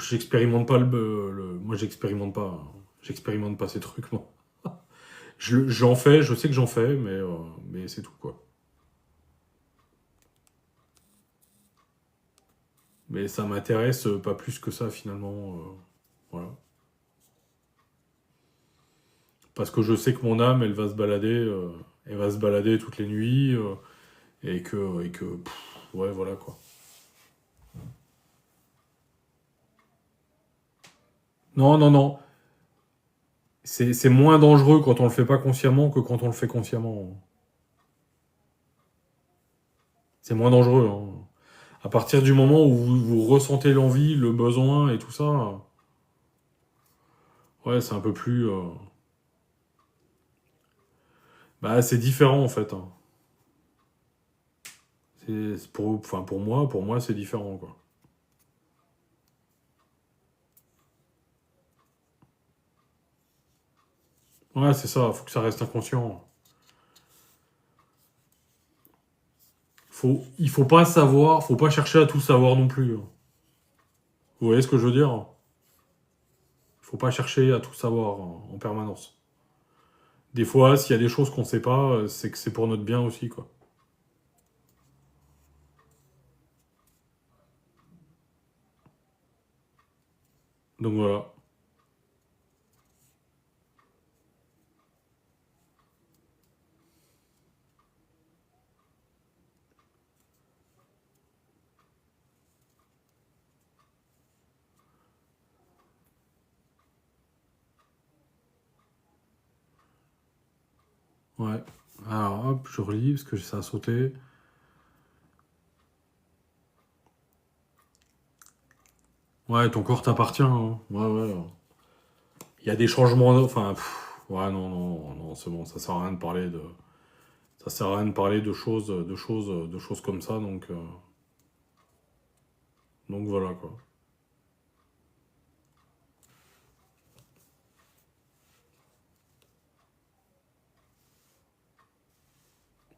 j'expérimente pas moi, j'expérimente pas ces trucs, moi. J'en fais, je sais que j'en fais, mais c'est tout, quoi. Mais ça m'intéresse pas plus que ça, finalement. Voilà. Parce que je sais que mon âme, elle va se balader toutes les nuits, ouais, voilà, quoi. Non, non, non. C'est moins dangereux quand on le fait pas consciemment que quand on le fait consciemment. C'est moins dangereux, hein. À partir du moment où vous ressentez l'envie, le besoin et tout ça, ouais, c'est un peu plus... bah, c'est différent, en fait, hein. Enfin, pour moi, c'est différent, quoi. Ouais, c'est ça, faut que ça reste inconscient. Il faut pas savoir, faut pas chercher à tout savoir non plus, hein. Vous voyez ce que je veux dire? Il faut pas chercher à tout savoir en permanence. Des fois, s'il y a des choses qu'on sait pas, c'est que c'est pour notre bien aussi, quoi. Donc voilà. Ouais. Alors, hop, je relis parce que ça a sauté. Ouais, ton corps t'appartient, hein. Ouais, ouais. Il y a des changements, enfin, ouais, non, non, non, c'est bon, ça sert à rien de parler de, ça sert à rien de parler de choses comme ça, donc voilà, quoi.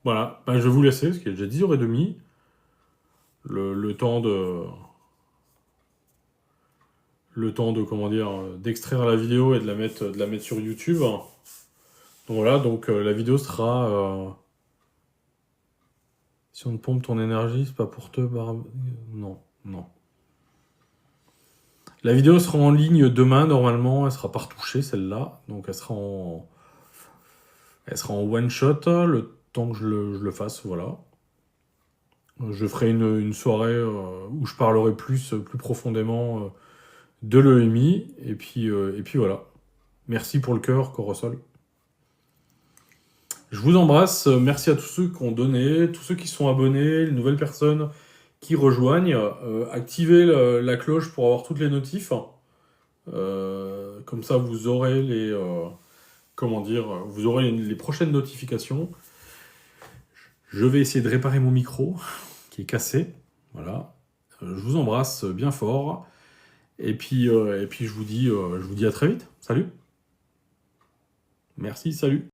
Voilà, bah, je vais vous laisser parce qu'il est déjà 10h30, le temps comment dire, d'extraire la vidéo et de la mettre sur YouTube. Donc voilà, donc la vidéo sera, si on te pompe ton énergie, c'est pas pour te non, non. La vidéo sera en ligne demain, normalement, elle sera pas retouchée, celle-là. Donc elle sera en one shot, le temps que je le fasse, voilà. Je ferai une soirée où je parlerai plus profondément de l'EMI, et puis voilà. Merci pour le cœur, Corosol. Je vous embrasse, merci à tous ceux qui ont donné, tous ceux qui sont abonnés, les nouvelles personnes qui rejoignent. Activez la cloche pour avoir toutes les notifs. Comme ça, vous aurez comment dire, vous aurez les prochaines notifications. Je vais essayer de réparer mon micro qui est cassé. Voilà. Je vous embrasse bien fort. Et puis je vous dis à très vite. Salut. Merci, salut.